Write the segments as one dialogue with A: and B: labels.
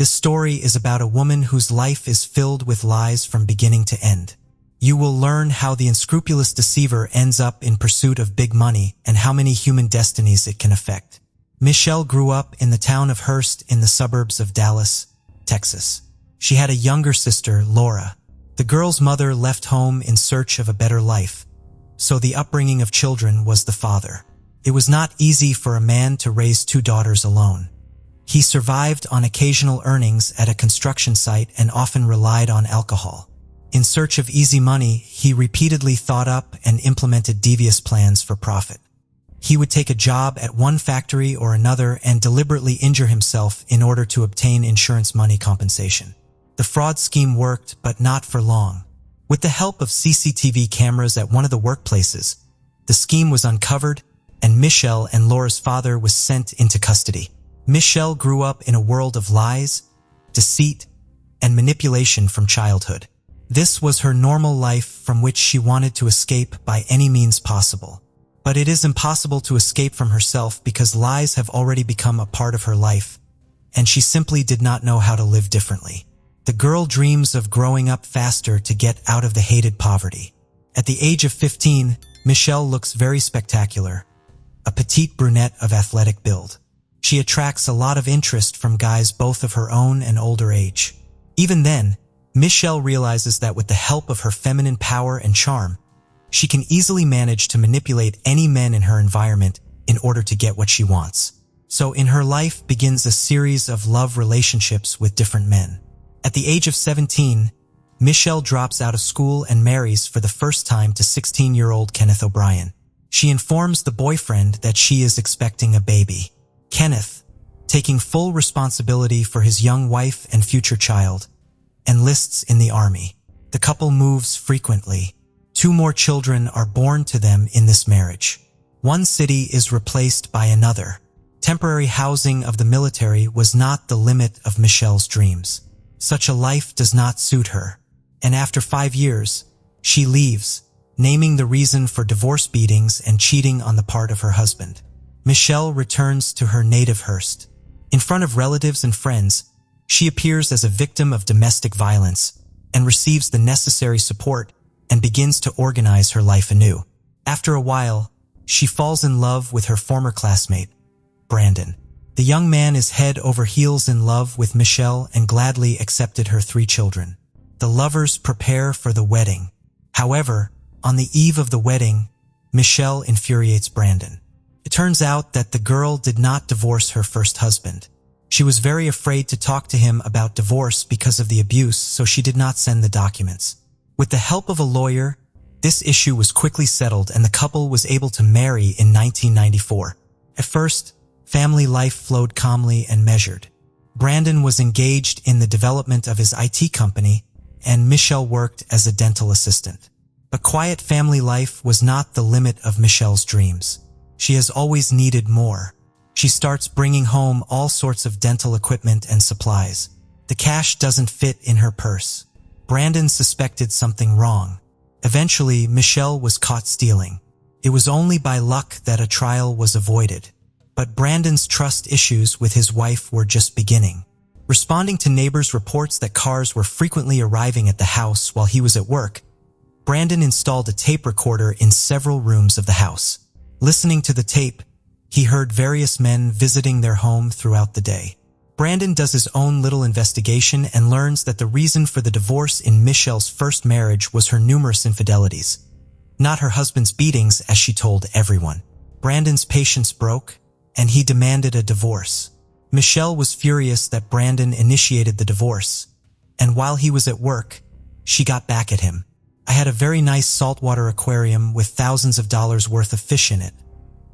A: This story is about a woman whose life is filled with lies from beginning to end. You will learn how the unscrupulous deceiver ends up in pursuit of big money and how many human destinies it can affect. Michelle grew up in the town of Hearst in the suburbs of Dallas, Texas. She had a younger sister, Laura. The girl's mother left home in search of a better life, so the upbringing of children was the father. It was not easy for a man to raise two daughters alone. He survived on occasional earnings at a construction site and often relied on alcohol. In search of easy money, he repeatedly thought up and implemented devious plans for profit. He would take a job at one factory or another and deliberately injure himself in order to obtain insurance money compensation. The fraud scheme worked, but not for long. With the help of CCTV cameras at one of the workplaces, the scheme was uncovered and Michelle and Laura's father was sent into custody. Michelle grew up in a world of lies, deceit, and manipulation from childhood. This was her normal life from which she wanted to escape by any means possible. But it is impossible to escape from herself because lies have already become a part of her life, and she simply did not know how to live differently. The girl dreams of growing up faster to get out of the hated poverty. At the age of 15, Michelle looks very spectacular, a petite brunette of athletic build. She attracts a lot of interest from guys both of her own and older age. Even then, Michelle realizes that with the help of her feminine power and charm, she can easily manage to manipulate any men in her environment in order to get what she wants. So in her life begins a series of love relationships with different men. At the age of 17, Michelle drops out of school and marries for the first time to 16-year-old Kenneth O'Brien. She informs the boyfriend that she is expecting a baby. Kenneth, taking full responsibility for his young wife and future child, enlists in the army. The couple moves frequently. 2 more children are born to them in this marriage. One city is replaced by another. Temporary housing of the military was not the limit of Michelle's dreams. Such a life does not suit her, and after 5 years, she leaves, naming the reason for divorce beatings and cheating on the part of her husband. Michelle returns to her native Hearst. In front of relatives and friends, she appears as a victim of domestic violence and receives the necessary support and begins to organize her life anew. After a while, she falls in love with her former classmate, Brandon. The young man is head over heels in love with Michelle and gladly accepted her 3 children. The lovers prepare for the wedding. However, on the eve of the wedding, Michelle infuriates Brandon. It turns out that the girl did not divorce her first husband. She was very afraid to talk to him about divorce because of the abuse, so she did not send the documents. With the help of a lawyer, this issue was quickly settled and the couple was able to marry in 1994. At first, family life flowed calmly and measured. Brandon was engaged in the development of his IT company, and Michelle worked as a dental assistant. But quiet family life was not the limit of Michelle's dreams. She has always needed more. She starts bringing home all sorts of dental equipment and supplies. The cash doesn't fit in her purse. Brandon suspected something wrong. Eventually, Michelle was caught stealing. It was only by luck that a trial was avoided. But Brandon's trust issues with his wife were just beginning. Responding to neighbors' reports that cars were frequently arriving at the house while he was at work, Brandon installed a tape recorder in several rooms of the house. Listening to the tape, he heard various men visiting their home throughout the day. Brandon does his own little investigation and learns that the reason for the divorce in Michelle's first marriage was her numerous infidelities, not her husband's beatings, as she told everyone. Brandon's patience broke, and he demanded a divorce. Michelle was furious that Brandon initiated the divorce, and while he was at work, she got back at him. "I had a very nice saltwater aquarium with thousands of dollars worth of fish in it,"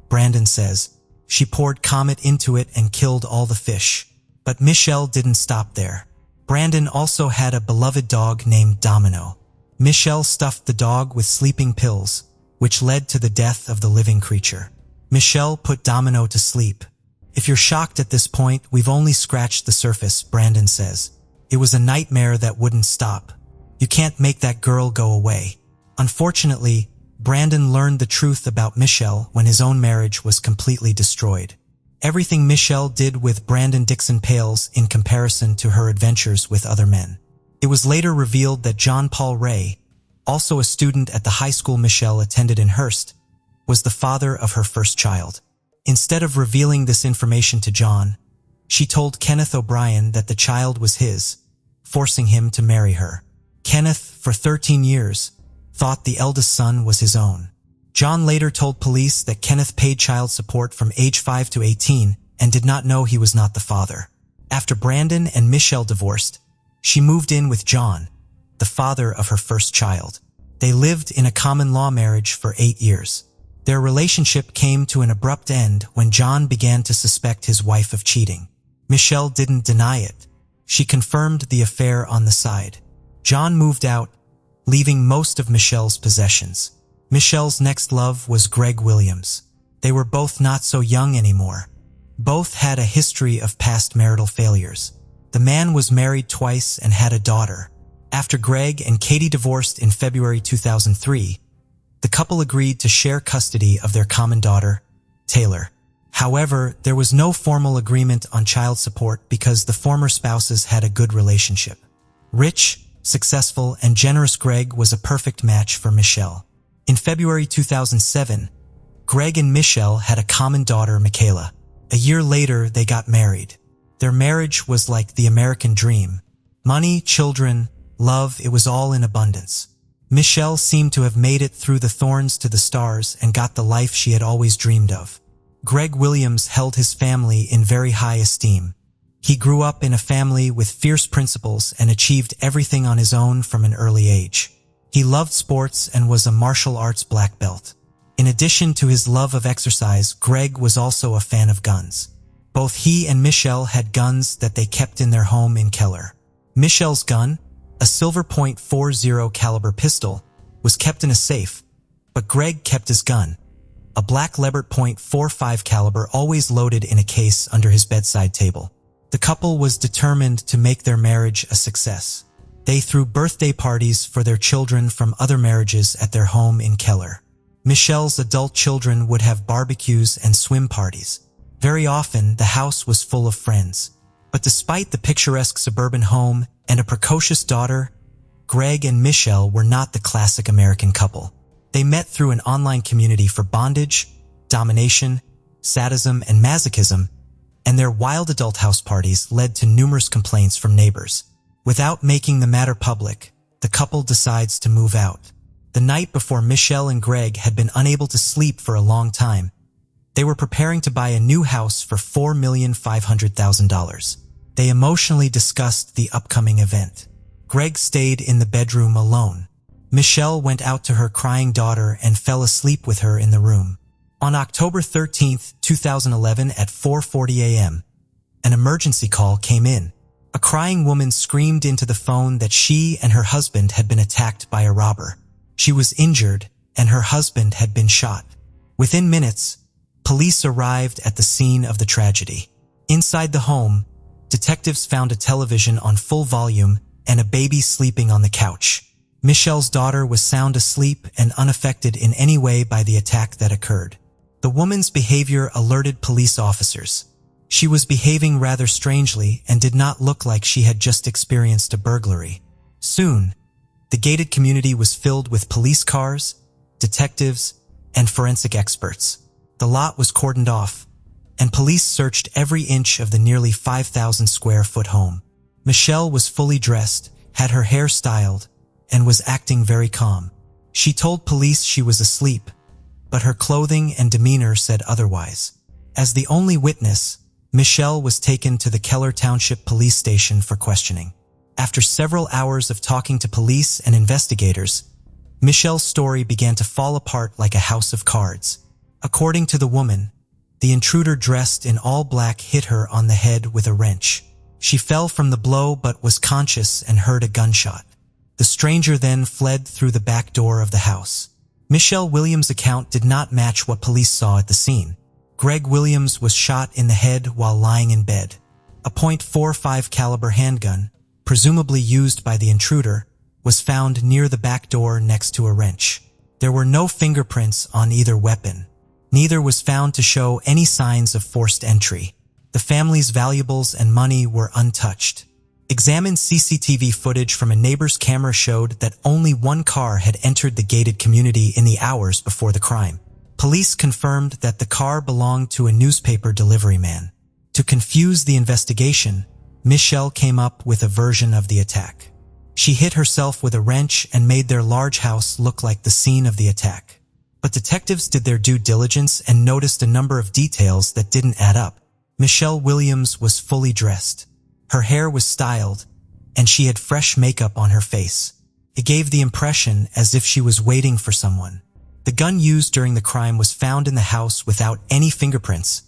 A: Brandon says. "She poured Comet into it and killed all the fish." But Michelle didn't stop there. Brandon also had a beloved dog named Domino. Michelle stuffed the dog with sleeping pills, which led to the death of the living creature. Michelle put Domino to sleep. "If you're shocked at this point, we've only scratched the surface," Brandon says. "It was a nightmare that wouldn't stop. You can't make that girl go away." Unfortunately, Brandon learned the truth about Michelle when his own marriage was completely destroyed. Everything Michelle did with Brandon Dixon pales in comparison to her adventures with other men. It was later revealed that John Paul Ray, also a student at the high school Michelle attended in Hearst, was the father of her first child. Instead of revealing this information to John, she told Kenneth O'Brien that the child was his, forcing him to marry her. Kenneth, for 13 years, thought the eldest son was his own. John later told police that Kenneth paid child support from age 5 to 18 and did not know he was not the father. After Brandon and Michelle divorced, she moved in with John, the father of her first child. They lived in a common-law marriage for 8 years. Their relationship came to an abrupt end when John began to suspect his wife of cheating. Michelle didn't deny it. She confirmed the affair on the side. John moved out, leaving most of Michelle's possessions. Michelle's next love was Greg Williams. They were both not so young anymore. Both had a history of past marital failures. The man was married twice and had a daughter. After Greg and Katie divorced in February 2003, the couple agreed to share custody of their common daughter, Taylor. However, there was no formal agreement on child support because the former spouses had a good relationship. Rich, successful, and generous Greg was a perfect match for Michelle. In February 2007, Greg and Michelle had a common daughter, Michaela. A year later, they got married. Their marriage was like the American dream. Money, children, love, it was all in abundance. Michelle seemed to have made it through the thorns to the stars and got the life she had always dreamed of. Greg Williams held his family in very high esteem. He grew up in a family with fierce principles and achieved everything on his own from an early age. He loved sports and was a martial arts black belt. In addition to his love of exercise, Greg was also a fan of guns. Both he and Michelle had guns that they kept in their home in Keller. Michelle's gun, a silver .40 caliber pistol, was kept in a safe, but Greg kept his gun, a black Lebert .45 caliber, always loaded in a case under his bedside table. The couple was determined to make their marriage a success. They threw birthday parties for their children from other marriages at their home in Keller. Michelle's adult children would have barbecues and swim parties. Very often, the house was full of friends. But despite the picturesque suburban home and a precocious daughter, Greg and Michelle were not the classic American couple. They met through an online community for bondage, domination, sadism, and masochism, and their wild adult house parties led to numerous complaints from neighbors. Without making the matter public, the couple decides to move out. The night before Michelle and Greg had been unable to sleep for a long time, they were preparing to buy a new house for $4,500,000. They emotionally discussed the upcoming event. Greg stayed in the bedroom alone. Michelle went out to her crying daughter and fell asleep with her in the room. On October 13, 2011 at 4:40 a.m., an emergency call came in. A crying woman screamed into the phone that she and her husband had been attacked by a robber. She was injured and her husband had been shot. Within minutes, police arrived at the scene of the tragedy. Inside the home, detectives found a television on full volume and a baby sleeping on the couch. Michelle's daughter was sound asleep and unaffected in any way by the attack that occurred. The woman's behavior alerted police officers. She was behaving rather strangely and did not look like she had just experienced a burglary. Soon, the gated community was filled with police cars, detectives, and forensic experts. The lot was cordoned off, and police searched every inch of the nearly 5,000-square-foot home. Michelle was fully dressed, had her hair styled, and was acting very calm. She told police she was asleep, but her clothing and demeanor said otherwise. As the only witness, Michelle was taken to the Keller Township Police Station for questioning. After several hours of talking to police and investigators, Michelle's story began to fall apart like a house of cards. According to the woman, the intruder dressed in all black hit her on the head with a wrench. She fell from the blow but was conscious and heard a gunshot. The stranger then fled through the back door of the house. Michelle Williams' account did not match what police saw at the scene. Greg Williams was shot in the head while lying in bed. A .45 caliber handgun, presumably used by the intruder, was found near the back door next to a wrench. There were no fingerprints on either weapon. Neither was found to show any signs of forced entry. The family's valuables and money were untouched. Examined CCTV footage from a neighbor's camera showed that only one car had entered the gated community in the hours before the crime. Police confirmed that the car belonged to a newspaper delivery man. To confuse the investigation, Michelle came up with a version of the attack. She hit herself with a wrench and made their large house look like the scene of the attack. But detectives did their due diligence and noticed a number of details that didn't add up. Michelle Williams was fully dressed. Her hair was styled, and she had fresh makeup on her face. It gave the impression as if she was waiting for someone. The gun used during the crime was found in the house without any fingerprints,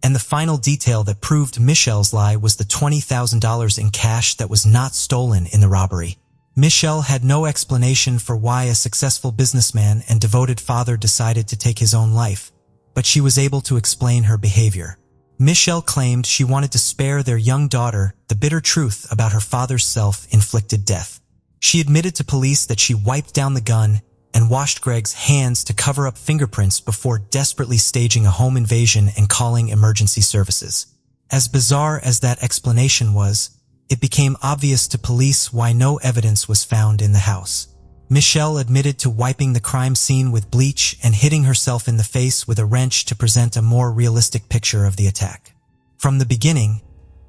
A: and the final detail that proved Michelle's lie was the $20,000 in cash that was not stolen in the robbery. Michelle had no explanation for why a successful businessman and devoted father decided to take his own life, but she was able to explain her behavior. Michelle claimed she wanted to spare their young daughter the bitter truth about her father's self-inflicted death. She admitted to police that she wiped down the gun and washed Greg's hands to cover up fingerprints before desperately staging a home invasion and calling emergency services. As bizarre as that explanation was, it became obvious to police why no evidence was found in the house. Michelle admitted to wiping the crime scene with bleach and hitting herself in the face with a wrench to present a more realistic picture of the attack. From the beginning,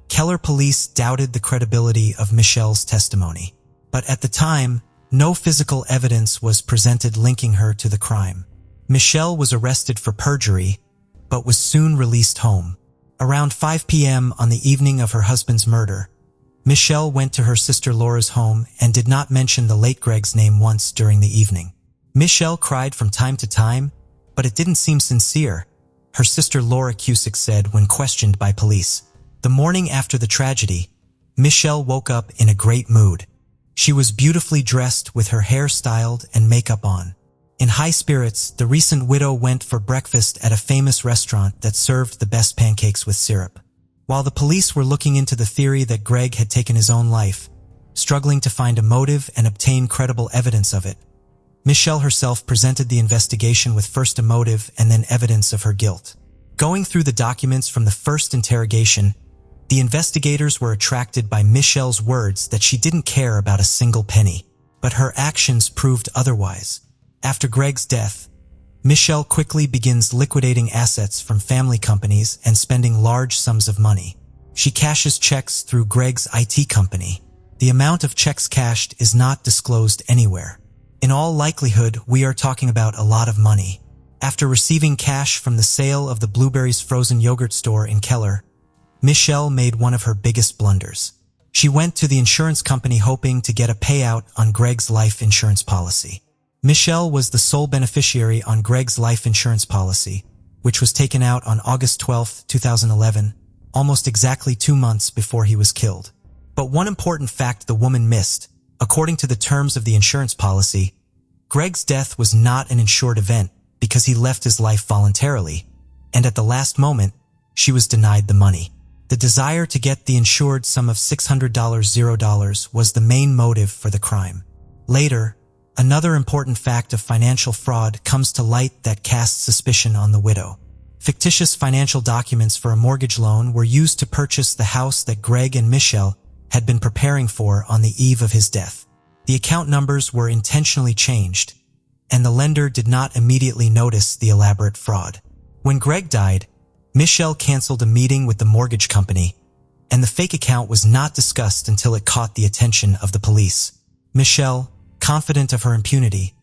A: Keller police doubted the credibility of Michelle's testimony. But at the time, no physical evidence was presented linking her to the crime. Michelle was arrested for perjury, but was soon released home. Around 5 p.m. on the evening of her husband's murder, Michelle went to her sister Laura's home and did not mention the late Greg's name once during the evening. Michelle cried from time to time, but it didn't seem sincere, her sister Laura Cusick said when questioned by police. The morning after the tragedy, Michelle woke up in a great mood. She was beautifully dressed with her hair styled and makeup on. In high spirits, the recent widow went for breakfast at a famous restaurant that served the best pancakes with syrup. While the police were looking into the theory that Greg had taken his own life, struggling to find a motive and obtain credible evidence of it, Michelle herself presented the investigation with first a motive and then evidence of her guilt. Going through the documents from the first interrogation, the investigators were attracted by Michelle's words that she didn't care about a single penny, but her actions proved otherwise. After Greg's death, Michelle quickly begins liquidating assets from family companies and spending large sums of money. She cashes checks through Greg's IT company. The amount of checks cashed is not disclosed anywhere. In all likelihood, we are talking about a lot of money. After receiving cash from the sale of the Blueberries frozen yogurt store in Keller, Michelle made one of her biggest blunders. She went to the insurance company hoping to get a payout on Greg's life insurance policy. Michelle was the sole beneficiary on Greg's life insurance policy, which was taken out on August 12, 2011, almost exactly 2 months before he was killed. But one important fact the woman missed: according to the terms of the insurance policy, Greg's death was not an insured event because he left his life voluntarily, and at the last moment, she was denied the money. The desire to get the insured sum of $600 was the main motive for the crime. Later, another important fact of financial fraud comes to light that casts suspicion on the widow. Fictitious financial documents for a mortgage loan were used to purchase the house that Greg and Michelle had been preparing for on the eve of his death. The account numbers were intentionally changed, and the lender did not immediately notice the elaborate fraud. When Greg died, Michelle canceled a meeting with the mortgage company, and the fake account was not discussed until it caught the attention of the police. Michelle, confident of her impunity,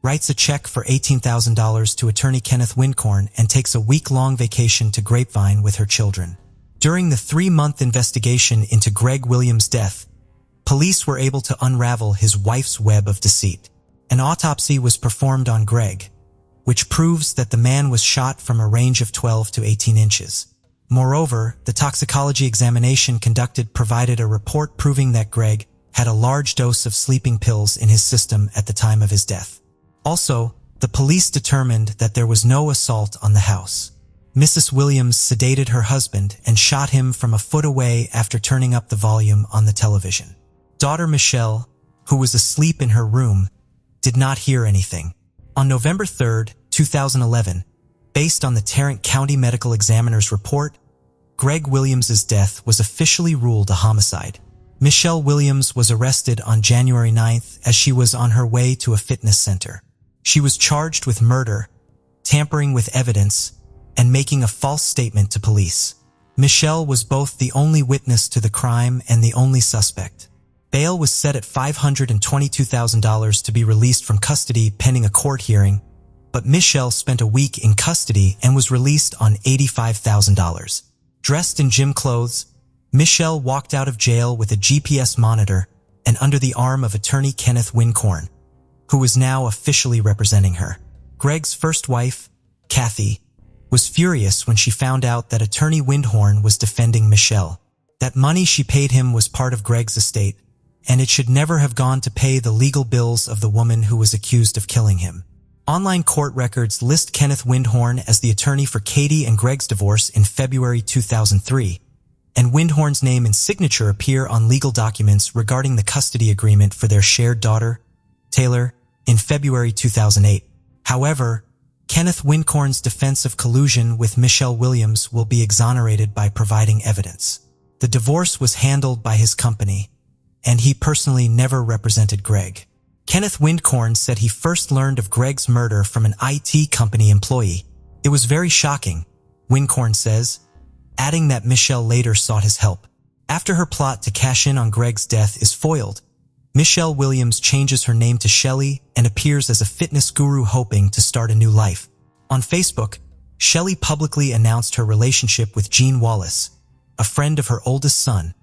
A: writes a check for $18,000 to attorney Kenneth Wincorn and takes a week-long vacation to Grapevine with her children. During the 3-month investigation into Greg Williams' death, police were able to unravel his wife's web of deceit. An autopsy was performed on Greg, which proves that the man was shot from a range of 12 to 18 inches. Moreover, the toxicology examination conducted provided a report proving that Greg had a large dose of sleeping pills in his system at the time of his death. Also, the police determined that there was no assault on the house. Mrs. Williams sedated her husband and shot him from a foot away after turning up the volume on the television. Daughter Michelle, who was asleep in her room, did not hear anything. On November 3, 2011, Based on the Tarrant County Medical Examiner's report, Greg Williams's death was officially ruled a homicide. Michelle Williams was arrested on January 9th as she was on her way to a fitness center. She was charged with murder, tampering with evidence, and making a false statement to police. Michelle was both the only witness to the crime and the only suspect. Bail was set at $522,000 to be released from custody pending a court hearing, but Michelle spent a week in custody and was released on $85,000. Dressed in gym clothes, Michelle walked out of jail with a GPS monitor and under the arm of attorney Kenneth Wincorn, who was now officially representing her. Greg's first wife, Kathy, was furious when she found out that attorney Windhorn was defending Michelle. That money she paid him was part of Greg's estate, and it should never have gone to pay the legal bills of the woman who was accused of killing him. Online court records list Kenneth Windhorn as the attorney for Katie and Greg's divorce in February 2003, and Windhorn's name and signature appear on legal documents regarding the custody agreement for their shared daughter, Taylor, in February 2008. However, Kenneth Wincorn's defense of collusion with Michelle Williams will be exonerated by providing evidence. The divorce was handled by his company, and he personally never represented Greg. Kenneth Wincorn said he first learned of Greg's murder from an IT company employee. It was very shocking, Wincorn says, adding that Michelle later sought his help. After her plot to cash in on Greg's death is foiled, Michelle Williams changes her name to Shelley and appears as a fitness guru hoping to start a new life. On Facebook, Shelley publicly announced her relationship with Gene Wallace, a friend of her oldest son,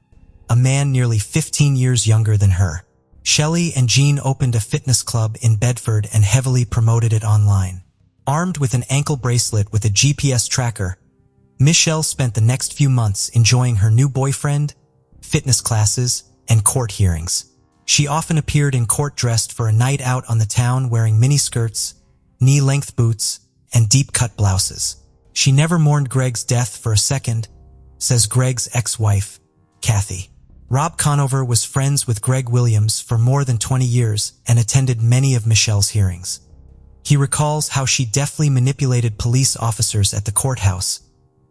A: a man nearly 15 years younger than her. Shelley and Gene opened a fitness club in Bedford and heavily promoted it online. Armed with an ankle bracelet with a GPS tracker, Michelle spent the next few months enjoying her new boyfriend, fitness classes, and court hearings. She often appeared in court dressed for a night out on the town wearing miniskirts, knee-length boots, and deep-cut blouses. She never mourned Greg's death for a second, says Greg's ex-wife, Kathy. Rob Conover was friends with Greg Williams for more than 20 years and attended many of Michelle's hearings. He recalls how she deftly manipulated police officers at the courthouse,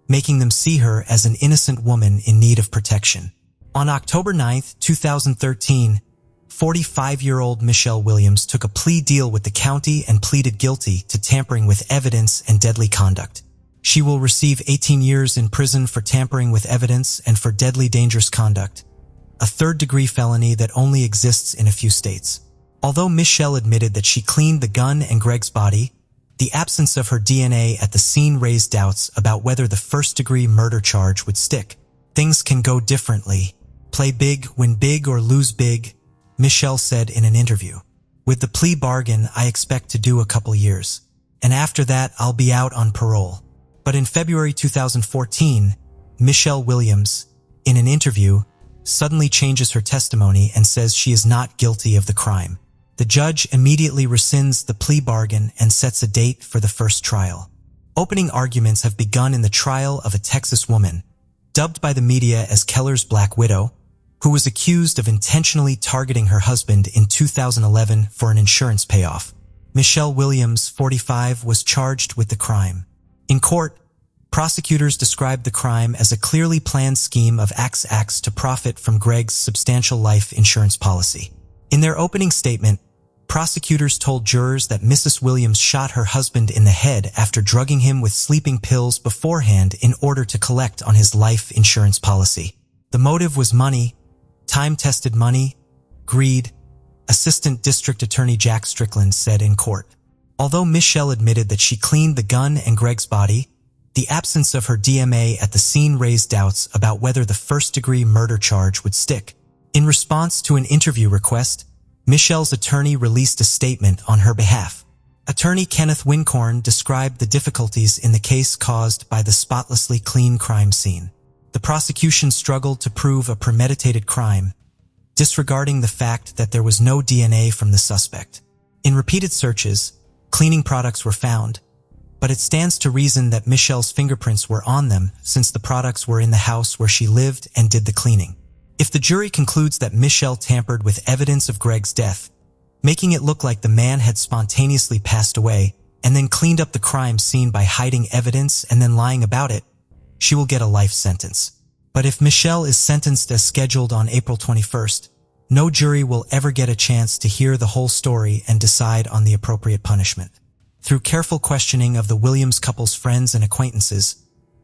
A: making them see her as an innocent woman in need of protection. On October 9, 2013, 45-year-old Michelle Williams took a plea deal with the county and pleaded guilty to tampering with evidence and deadly conduct. She will receive 18 years in prison for tampering with evidence and for deadly dangerous conduct, a third-degree felony that only exists in a few states. Although Michelle admitted that she cleaned the gun and Greg's body, the absence of her DNA at the scene raised doubts about whether the first-degree murder charge would stick. Things can go differently. Play big, win big, or lose big, Michelle said in an interview. With the plea bargain, I expect to do a couple years. And after that, I'll be out on parole. But in February 2014, Michelle Williams, in an interview, suddenly changes her testimony and says she is not guilty of the crime. The judge immediately rescinds the plea bargain and sets a date for the first trial. Opening arguments have begun in the trial of a Texas woman, dubbed by the media as Keller's Black Widow, who was accused of intentionally targeting her husband in 2011 for an insurance payoff. Michelle Williams, 45, was charged with the crime. In court, prosecutors described the crime as a clearly planned scheme of acts to profit from Greg's substantial life insurance policy. In their opening statement, prosecutors told jurors that Mrs. Williams shot her husband in the head after drugging him with sleeping pills beforehand in order to collect on his life insurance policy. The motive was money, time-tested money, greed, Assistant District Attorney Jack Strickland said in court. Although Michelle admitted that she cleaned the gun and Greg's body, the absence of her DNA at the scene raised doubts about whether the first-degree murder charge would stick. In response to an interview request, Michelle's attorney released a statement on her behalf. Attorney Kenneth Wincorn described the difficulties in the case caused by the spotlessly clean crime scene. The prosecution struggled to prove a premeditated crime, disregarding the fact that there was no DNA from the suspect. In repeated searches, cleaning products were found, but it stands to reason that Michelle's fingerprints were on them since the products were in the house where she lived and did the cleaning. If the jury concludes that Michelle tampered with evidence of Greg's death, making it look like the man had spontaneously passed away, and then cleaned up the crime scene by hiding evidence and then lying about it, she will get a life sentence. But if Michelle is sentenced as scheduled on April 21st, no jury will ever get a chance to hear the whole story and decide on the appropriate punishment. Through careful questioning of the Williams couple's friends and acquaintances,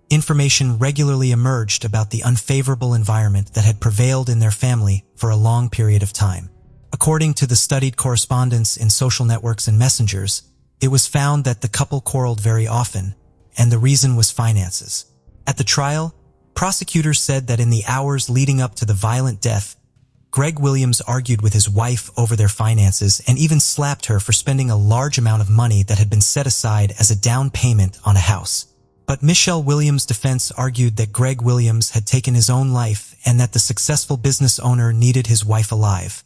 A: information regularly emerged about the unfavorable environment that had prevailed in their family for a long period of time. According to the studied correspondence in social networks and messengers, it was found that the couple quarreled very often, and the reason was finances. At the trial, prosecutors said that in the hours leading up to the violent death, Greg Williams argued with his wife over their finances and even slapped her for spending a large amount of money that had been set aside as a down payment on a house. But Michelle Williams' defense argued that Greg Williams had taken his own life and that the successful business owner needed his wife alive,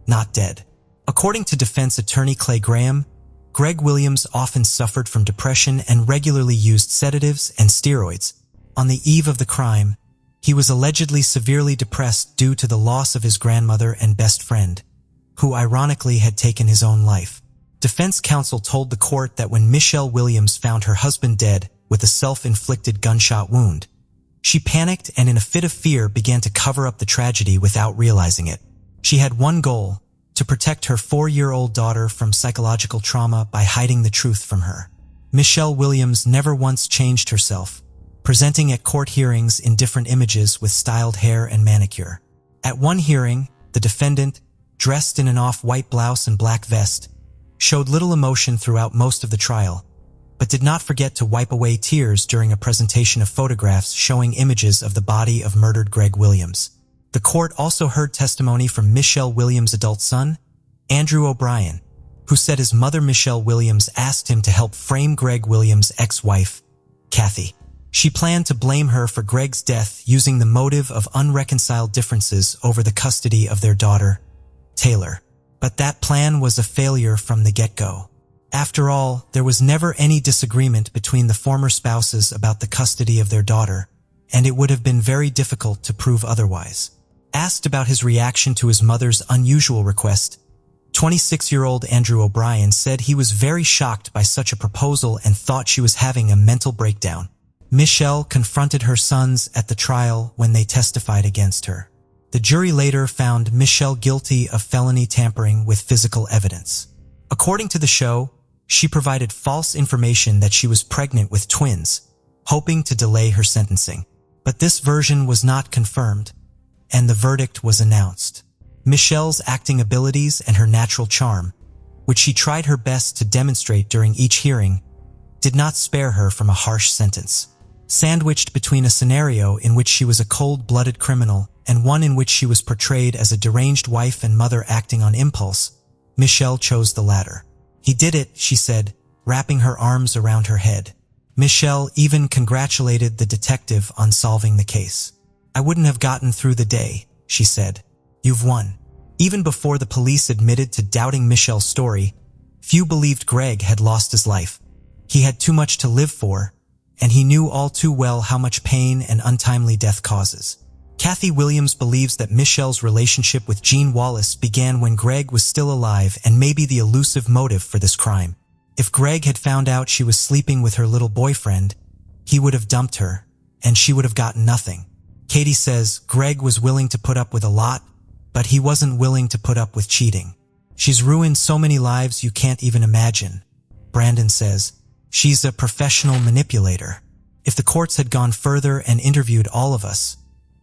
A: not dead. According to defense attorney Clay Graham, Greg Williams often suffered from depression and regularly used sedatives and steroids. On the eve of the crime, he was allegedly severely depressed due to the loss of his grandmother and best friend, who ironically had taken his own life. Defense counsel told the court that when Michelle Williams found her husband dead with a self-inflicted gunshot wound, she panicked and in a fit of fear began to cover up the tragedy without realizing it. She had one goal: to protect her 4-year-old daughter from psychological trauma by hiding the truth from her. Michelle Williams never once changed herself, presenting at court hearings in different images with styled hair and manicure. At one hearing, the defendant, dressed in an off-white blouse and black vest, showed little emotion throughout most of the trial, but did not forget to wipe away tears during a presentation of photographs showing images of the body of murdered Greg Williams. The court also heard testimony from Michelle Williams' adult son, Andrew O'Brien, who said his mother Michelle Williams asked him to help frame Greg Williams' ex-wife, Kathy. She planned to blame her for Greg's death using the motive of unreconciled differences over the custody of their daughter, Taylor. But that plan was a failure from the get-go. After all, there was never any disagreement between the former spouses about the custody of their daughter, and it would have been very difficult to prove otherwise. Asked about his reaction to his mother's unusual request, 26-year-old Andrew O'Brien said he was very shocked by such a proposal and thought she was having a mental breakdown. Michelle confronted her sons at the trial when they testified against her. The jury later found Michelle guilty of felony tampering with physical evidence. According to the show, she provided false information that she was pregnant with twins, hoping to delay her sentencing. But this version was not confirmed, and the verdict was announced. Michelle's acting abilities and her natural charm, which she tried her best to demonstrate during each hearing, did not spare her from a harsh sentence. Sandwiched between a scenario in which she was a cold-blooded criminal and one in which she was portrayed as a deranged wife and mother acting on impulse, Michelle chose the latter. "He did it," she said, wrapping her arms around her head. Michelle even congratulated the detective on solving the case. "I wouldn't have gotten through the day," she said. "You've won." Even before the police admitted to doubting Michelle's story, few believed Greg had lost his life. He had too much to live for, and he knew all too well how much pain and untimely death causes. Kathy Williams believes that Michelle's relationship with Gene Wallace began when Greg was still alive and may be the elusive motive for this crime. If Greg had found out she was sleeping with her little boyfriend, he would have dumped her, and she would have gotten nothing. Katie says Greg was willing to put up with a lot, but he wasn't willing to put up with cheating. "She's ruined so many lives you can't even imagine," Brandon says. "She's a professional manipulator." If the courts had gone further and interviewed all of us,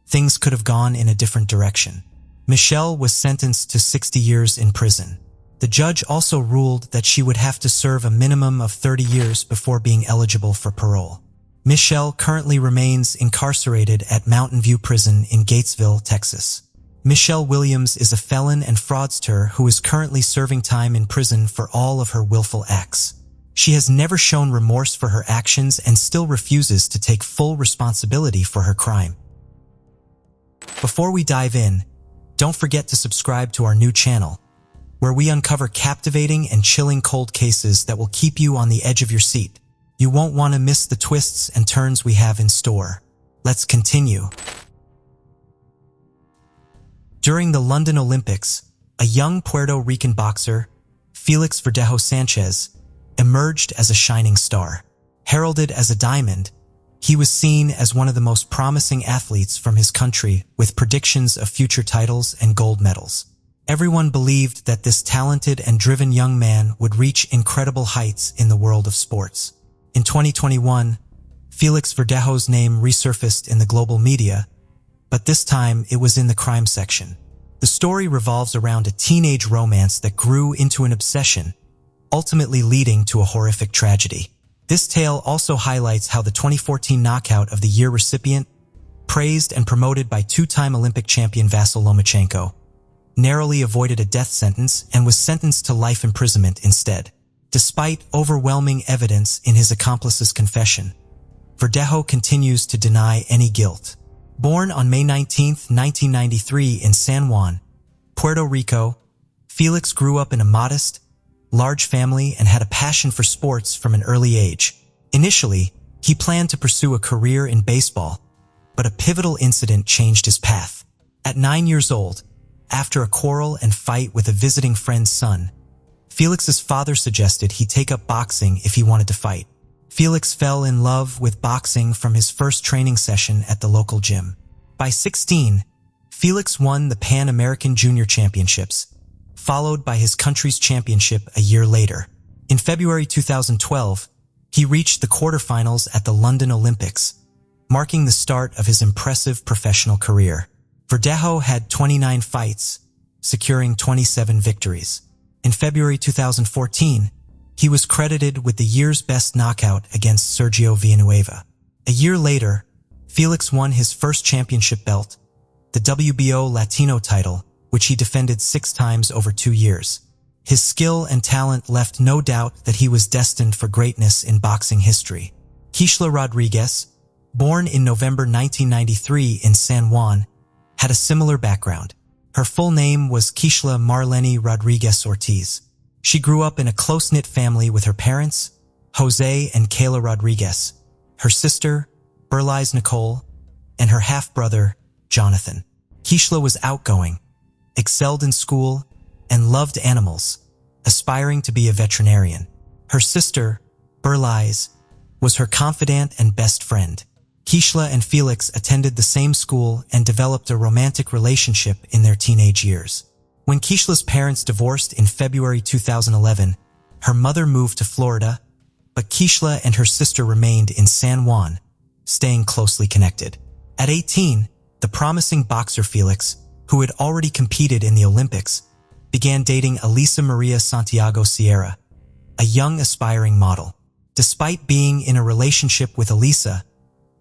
A: things could have gone in a different direction. Michelle was sentenced to 60 years in prison. The judge also ruled that she would have to serve a minimum of 30 years before being eligible for parole. Michelle currently remains incarcerated at Mountain View Prison in Gatesville, Texas. Michelle Williams is a felon and fraudster who is currently serving time in prison for all of her willful acts. She has never shown remorse for her actions and still refuses to take full responsibility for her crime. Before we dive in, don't forget to subscribe to our new channel, where we uncover captivating and chilling cold cases that will keep you on the edge of your seat. You won't want to miss the twists and turns we have in store. Let's continue. During the London Olympics, a young Puerto Rican boxer, Felix Verdejo Sanchez, emerged as a shining star. Heralded as a diamond, he was seen as one of the most promising athletes from his country, with predictions of future titles and gold medals. Everyone believed that this talented and driven young man would reach incredible heights in the world of sports. In 2021, Felix Verdejo's name resurfaced in the global media, but this time it was in the crime section. The story revolves around a teenage romance that grew into an obsession, ultimately leading to a horrific tragedy. This tale also highlights how the 2014 Knockout of the Year recipient, praised and promoted by two-time Olympic champion Vasyl Lomachenko, narrowly avoided a death sentence and was sentenced to life imprisonment instead. Despite overwhelming evidence in his accomplice's confession, Verdejo continues to deny any guilt. Born on May 19, 1993 in San Juan, Puerto Rico, Felix grew up in a modest, large family and had a passion for sports from an early age. Initially, he planned to pursue a career in baseball, but a pivotal incident changed his path. At 9 years old, after a quarrel and fight with a visiting friend's son, Felix's father suggested he take up boxing if he wanted to fight. Felix fell in love with boxing from his first training session at the local gym. By 16, Felix won the Pan American Junior Championships, followed by his country's championship a year later. In February 2012, he reached the quarterfinals at the London Olympics, marking the start of his impressive professional career. Verdejo had 29 fights, securing 27 victories. In February 2014, he was credited with the year's best knockout against Sergio Villanueva. A year later, Felix won his first championship belt, the WBO Latino title, which he defended 6 times over 2 years. His skill and talent left no doubt that he was destined for greatness in boxing history. Angela Rodriguez, born in November 1993 in San Juan, had a similar background. Her full name was Angela Marlene Rodriguez Ortiz. She grew up in a close-knit family with her parents, Jose and Kayla Rodriguez, her sister, Berlize Nicole, and her half-brother, Jonathan. Angela was outgoing, excelled in school, and loved animals, aspiring to be a veterinarian. Her sister, Berlize, was her confidant and best friend. Angela and Felix attended the same school and developed a romantic relationship in their teenage years. When Angela's parents divorced in February 2011, her mother moved to Florida, but Angela and her sister remained in San Juan, staying closely connected. At 18, the promising boxer Felix, who had already competed in the Olympics, began dating Elisa Maria Santiago Sierra, a young aspiring model. Despite being in a relationship with Elisa,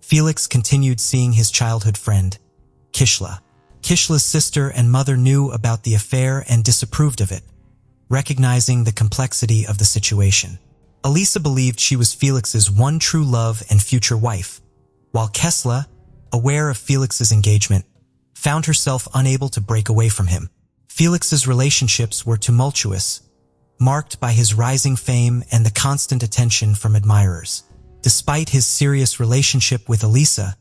A: Felix continued seeing his childhood friend, Angela. Angela's sister and mother knew about the affair and disapproved of it, recognizing the complexity of the situation. Elisa believed she was Felix's one true love and future wife, while Angela, aware of Felix's engagement, found herself unable to break away from him. Felix's relationships were tumultuous, marked by his rising fame and the constant attention from admirers. Despite his serious relationship with Elisa,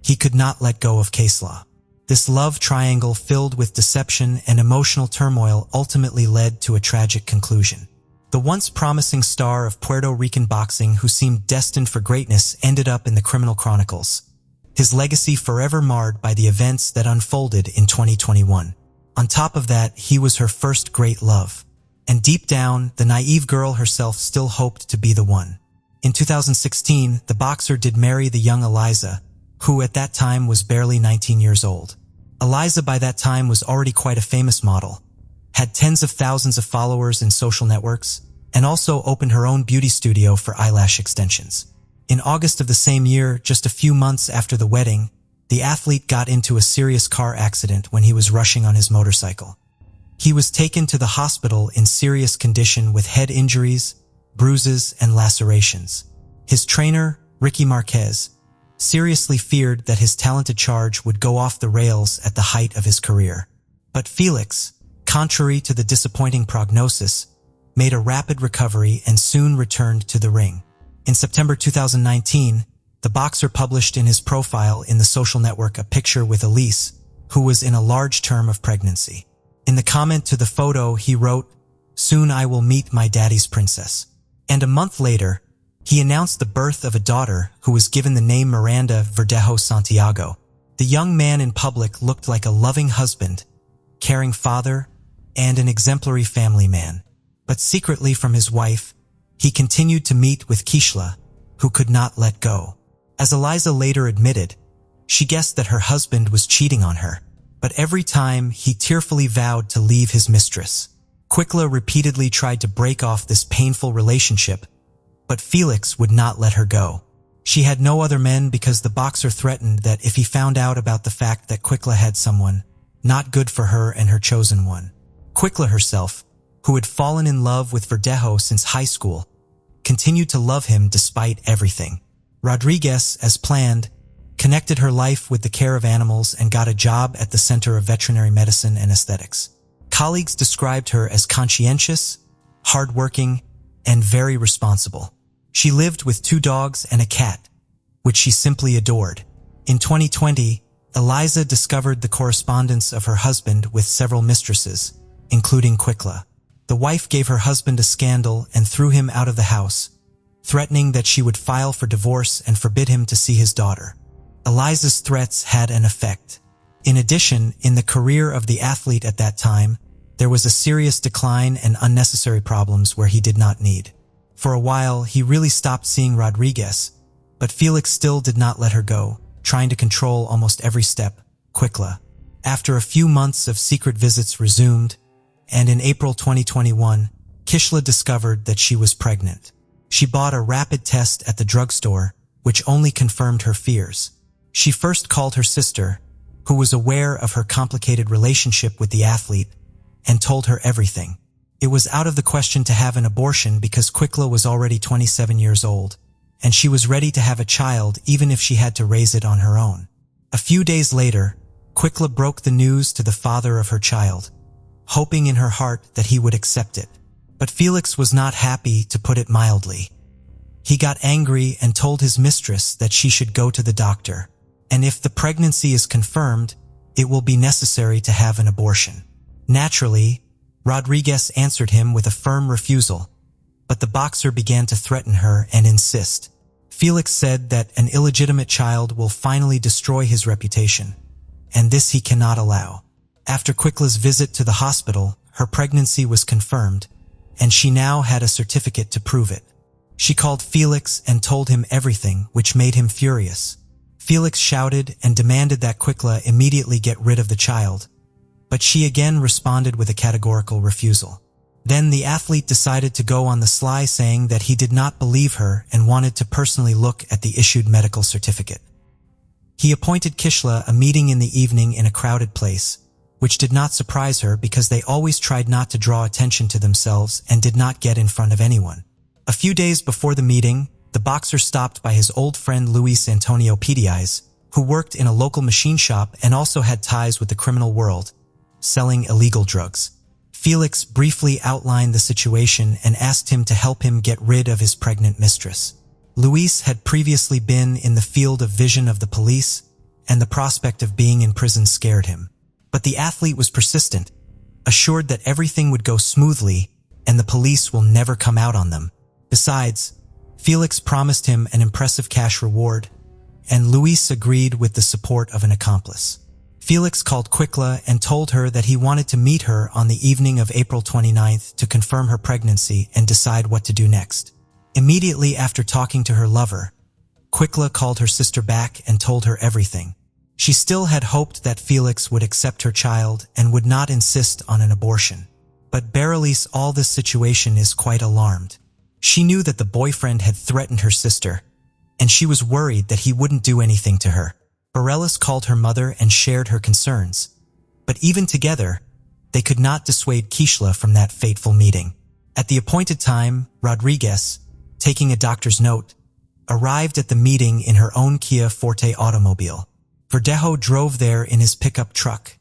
A: he could not let go of Angela. This love triangle filled with deception and emotional turmoil ultimately led to a tragic conclusion. The once promising star of Puerto Rican boxing who seemed destined for greatness ended up in the criminal chronicles, his legacy forever marred by the events that unfolded in 2021. On top of that, he was her first great love. And deep down, the naive girl herself still hoped to be the one. In 2016, the boxer did marry the young Eliza, who at that time was barely 19 years old. Eliza by that time was already quite a famous model, had tens of thousands of followers in social networks, and also opened her own beauty studio for eyelash extensions. In August of the same year, just a few months after the wedding, the athlete got into a serious car accident when he was rushing on his motorcycle. He was taken to the hospital in serious condition with head injuries, bruises, and lacerations. His trainer, Ricky Marquez, seriously feared that his talented charge would go off the rails at the height of his career. But Felix, contrary to the disappointing prognosis, made a rapid recovery and soon returned to the ring. In September 2019, the boxer published in his profile in the social network a picture with Elise, who was in a large term of pregnancy. In the comment to the photo, he wrote, "Soon I will meet my daddy's princess." And a month later, he announced the birth of a daughter who was given the name Miranda Verdejo Santiago. The young man in public looked like a loving husband, caring father, and an exemplary family man. But secretly from his wife, he continued to meet with Kishla, who could not let go. As Eliza later admitted, she guessed that her husband was cheating on her, but every time he tearfully vowed to leave his mistress. Quicla repeatedly tried to break off this painful relationship, but Felix would not let her go. She had no other men because the boxer threatened that if he found out about the fact that Quicla had someone, not good for her and her chosen one. Quicla herself, who had fallen in love with Verdejo since high school, continued to love him despite everything. Rodriguez, as planned, connected her life with the care of animals and got a job at the Center of Veterinary Medicine and Aesthetics. Colleagues described her as conscientious, hardworking, and very responsible. She lived with 2 dogs and a cat, which she simply adored. In 2020, Eliza discovered the correspondence of her husband with several mistresses, including Quicla. The wife gave her husband a scandal and threw him out of the house, threatening that she would file for divorce and forbid him to see his daughter. Eliza's threats had an effect. In addition, in the career of the athlete at that time, there was a serious decline and unnecessary problems where he did not need. For a while, he really stopped seeing Rodriguez, but Felix still did not let her go, trying to control almost every step. Quicla. After a few months of secret visits resumed, and in April 2021, Kishla discovered that she was pregnant. She bought a rapid test at the drugstore, which only confirmed her fears. She first called her sister, who was aware of her complicated relationship with the athlete, and told her everything. It was out of the question to have an abortion because Quicla was already 27 years old, and she was ready to have a child even if she had to raise it on her own. A few days later, Quicla broke the news to the father of her child, hoping in her heart that he would accept it. But Felix was not happy, to put it mildly. He got angry and told his mistress that she should go to the doctor, and if the pregnancy is confirmed, it will be necessary to have an abortion. Naturally, Rodriguez answered him with a firm refusal, but the boxer began to threaten her and insist. Felix said that an illegitimate child will finally destroy his reputation, and this he cannot allow. After Quicla's visit to the hospital, her pregnancy was confirmed, and she now had a certificate to prove it. She called Felix and told him everything, which made him furious. Felix shouted and demanded that Quicla immediately get rid of the child, but she again responded with a categorical refusal. Then the athlete decided to go on the sly, saying that he did not believe her and wanted to personally look at the issued medical certificate. He appointed Kishla a meeting in the evening in a crowded place, which did not surprise her because they always tried not to draw attention to themselves and did not get in front of anyone. A few days before the meeting, the boxer stopped by his old friend Luis Antonio Pediais, who worked in a local machine shop and also had ties with the criminal world, selling illegal drugs. Felix briefly outlined the situation and asked him to help him get rid of his pregnant mistress. Luis had previously been in the field of vision of the police, and the prospect of being in prison scared him. But the athlete was persistent, assured that everything would go smoothly and the police will never come out on them. Besides, Felix promised him an impressive cash reward, and Luis agreed with the support of an accomplice. Felix called Quicla and told her that he wanted to meet her on the evening of April 29th to confirm her pregnancy and decide what to do next. Immediately after talking to her lover, Quicla called her sister back and told her everything. She still had hoped that Felix would accept her child and would not insist on an abortion. But Berenice, all this situation is quite alarmed. She knew that the boyfriend had threatened her sister, and she was worried that he wouldn't do anything to her. Berenice called her mother and shared her concerns, but even together, they could not dissuade Kishla from that fateful meeting. At the appointed time, Rodriguez, taking a doctor's note, arrived at the meeting in her own Kia Forte automobile. Verdejo drove there in his pickup truck,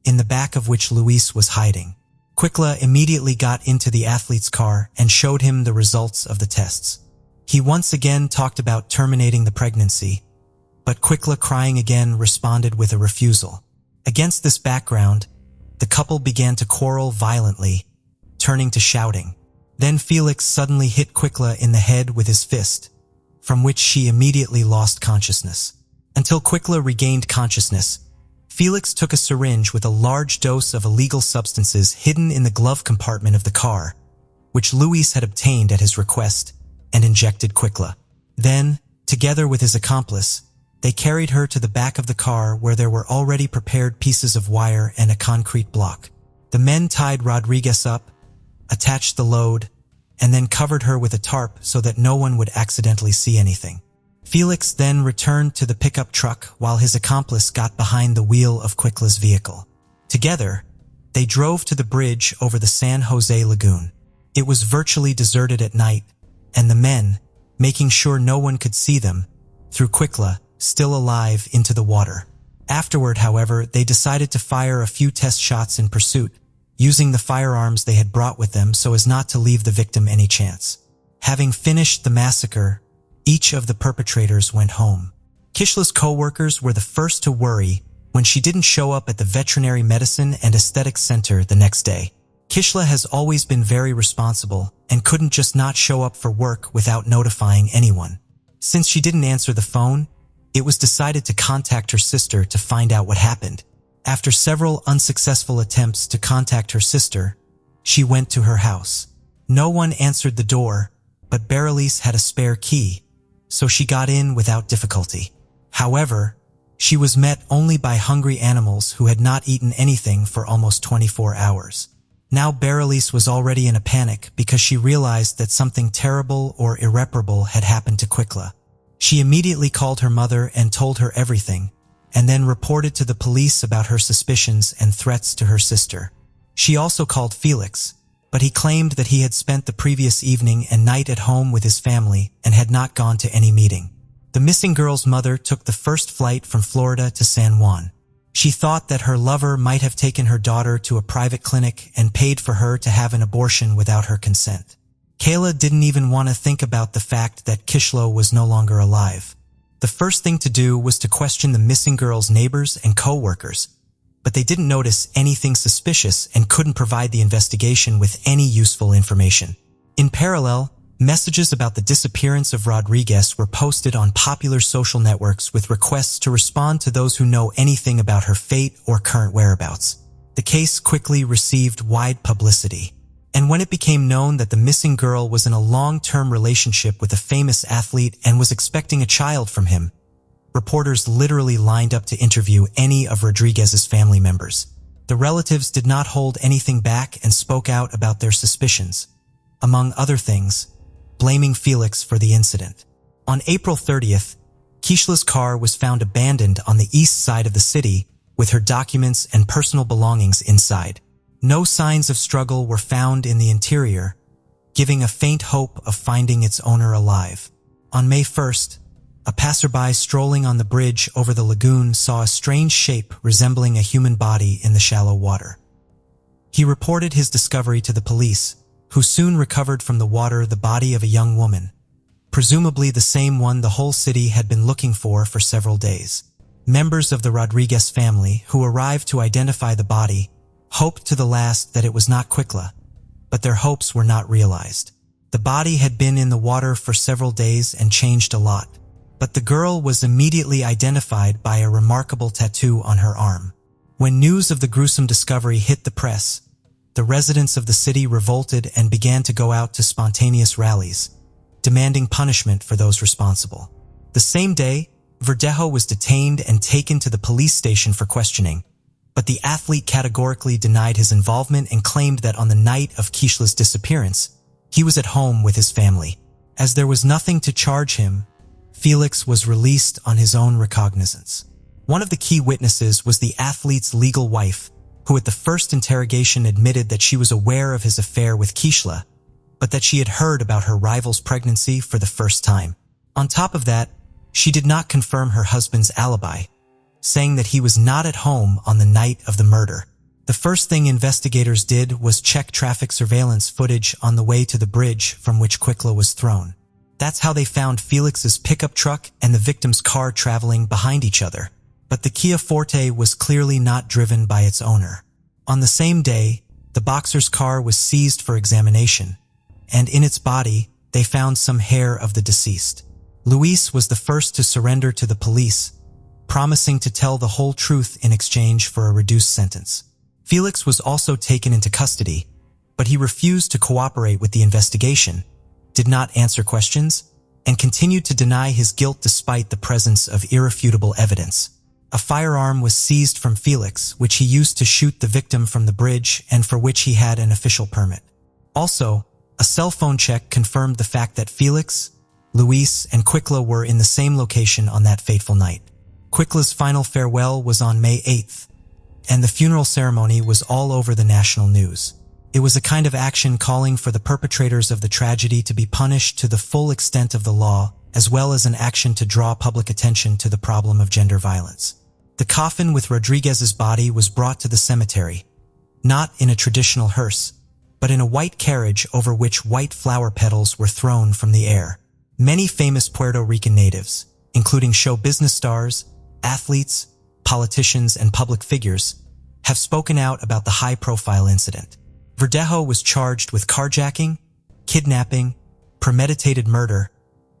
A: in the back of which Luis was hiding. Quicla immediately got into the athlete's car and showed him the results of the tests. He once again talked about terminating the pregnancy, but Quicla, crying again, responded with a refusal. Against this background, the couple began to quarrel violently, turning to shouting. Then Felix suddenly hit Quicla in the head with his fist, from which she immediately lost consciousness. Until Quicla regained consciousness, Felix took a syringe with a large dose of illegal substances hidden in the glove compartment of the car, which Luis had obtained at his request, and injected Quicla. Then, together with his accomplice, they carried her to the back of the car where there were already prepared pieces of wire and a concrete block. The men tied Rodriguez up, attached the load, and then covered her with a tarp so that no one would accidentally see anything. Felix then returned to the pickup truck while his accomplice got behind the wheel of Quicla's vehicle. Together, they drove to the bridge over the San Jose Lagoon. It was virtually deserted at night, and the men, making sure no one could see them, threw Quicla, still alive, into the water. Afterward, however, they decided to fire a few test shots in pursuit, using the firearms they had brought with them so as not to leave the victim any chance. Having finished the massacre, each of the perpetrators went home. Kishla's co-workers were the first to worry when she didn't show up at the Veterinary Medicine and Aesthetics Center the next day. Kishla has always been very responsible and couldn't just not show up for work without notifying anyone. Since she didn't answer the phone, it was decided to contact her sister to find out what happened. After several unsuccessful attempts to contact her sister, she went to her house. No one answered the door, but Berenice had a spare key, so she got in without difficulty. However, she was met only by hungry animals who had not eaten anything for almost 24 hours. Now Berenice was already in a panic because she realized that something terrible or irreparable had happened to Quicla. She immediately called her mother and told her everything, and then reported to the police about her suspicions and threats to her sister. She also called Felix, but he claimed that he had spent the previous evening and night at home with his family and had not gone to any meeting. The missing girl's mother took the first flight from Florida to San Juan. She thought that her lover might have taken her daughter to a private clinic and paid for her to have an abortion without her consent. Kayla didn't even want to think about the fact that Kishlo was no longer alive. The first thing to do was to question the missing girl's neighbors and co-workers, but they didn't notice anything suspicious and couldn't provide the investigation with any useful information. In parallel, messages about the disappearance of Rodriguez were posted on popular social networks with requests to respond to those who know anything about her fate or current whereabouts. The case quickly received wide publicity, and when it became known that the missing girl was in a long-term relationship with a famous athlete and was expecting a child from him, reporters literally lined up to interview any of Rodriguez's family members. The relatives did not hold anything back and spoke out about their suspicions, among other things, blaming Felix for the incident. On April 30th, Kishla's car was found abandoned on the east side of the city with her documents and personal belongings inside. No signs of struggle were found in the interior, giving a faint hope of finding its owner alive. On May 1st, a passerby strolling on the bridge over the lagoon saw a strange shape resembling a human body in the shallow water. He reported his discovery to the police, who soon recovered from the water the body of a young woman, presumably the same one the whole city had been looking for several days. Members of the Rodriguez family, who arrived to identify the body, hoped to the last that it was not Quicla, but their hopes were not realized. The body had been in the water for several days and changed a lot, but the girl was immediately identified by a remarkable tattoo on her arm. When news of the gruesome discovery hit the press, the residents of the city revolted and began to go out to spontaneous rallies, demanding punishment for those responsible. The same day, Verdejo was detained and taken to the police station for questioning, but the athlete categorically denied his involvement and claimed that on the night of Kishla's disappearance, he was at home with his family. As there was nothing to charge him, Felix was released on his own recognizance. One of the key witnesses was the athlete's legal wife, who at the first interrogation admitted that she was aware of his affair with Kishla, but that she had heard about her rival's pregnancy for the first time. On top of that, she did not confirm her husband's alibi, saying that he was not at home on the night of the murder. The first thing investigators did was check traffic surveillance footage on the way to the bridge from which Quicla was thrown. That's how they found Felix's pickup truck and the victim's car traveling behind each other. But the Kia Forte was clearly not driven by its owner. On the same day, the boxer's car was seized for examination, and in its body, they found some hair of the deceased. Luis was the first to surrender to the police, promising to tell the whole truth in exchange for a reduced sentence. Felix was also taken into custody, but he refused to cooperate with the investigation, did not answer questions, and continued to deny his guilt despite the presence of irrefutable evidence. A firearm was seized from Felix, which he used to shoot the victim from the bridge and for which he had an official permit. Also, a cell phone check confirmed the fact that Felix, Luis, and Quicla were in the same location on that fateful night. Quicla's final farewell was on May 8th, and the funeral ceremony was all over the national news. It was a kind of action calling for the perpetrators of the tragedy to be punished to the full extent of the law, as well as an action to draw public attention to the problem of gender violence. The coffin with Rodriguez's body was brought to the cemetery, not in a traditional hearse, but in a white carriage over which white flower petals were thrown from the air. Many famous Puerto Rican natives, including show business stars, athletes, politicians, and public figures, have spoken out about the high-profile incident. Verdejo was charged with carjacking, kidnapping, premeditated murder,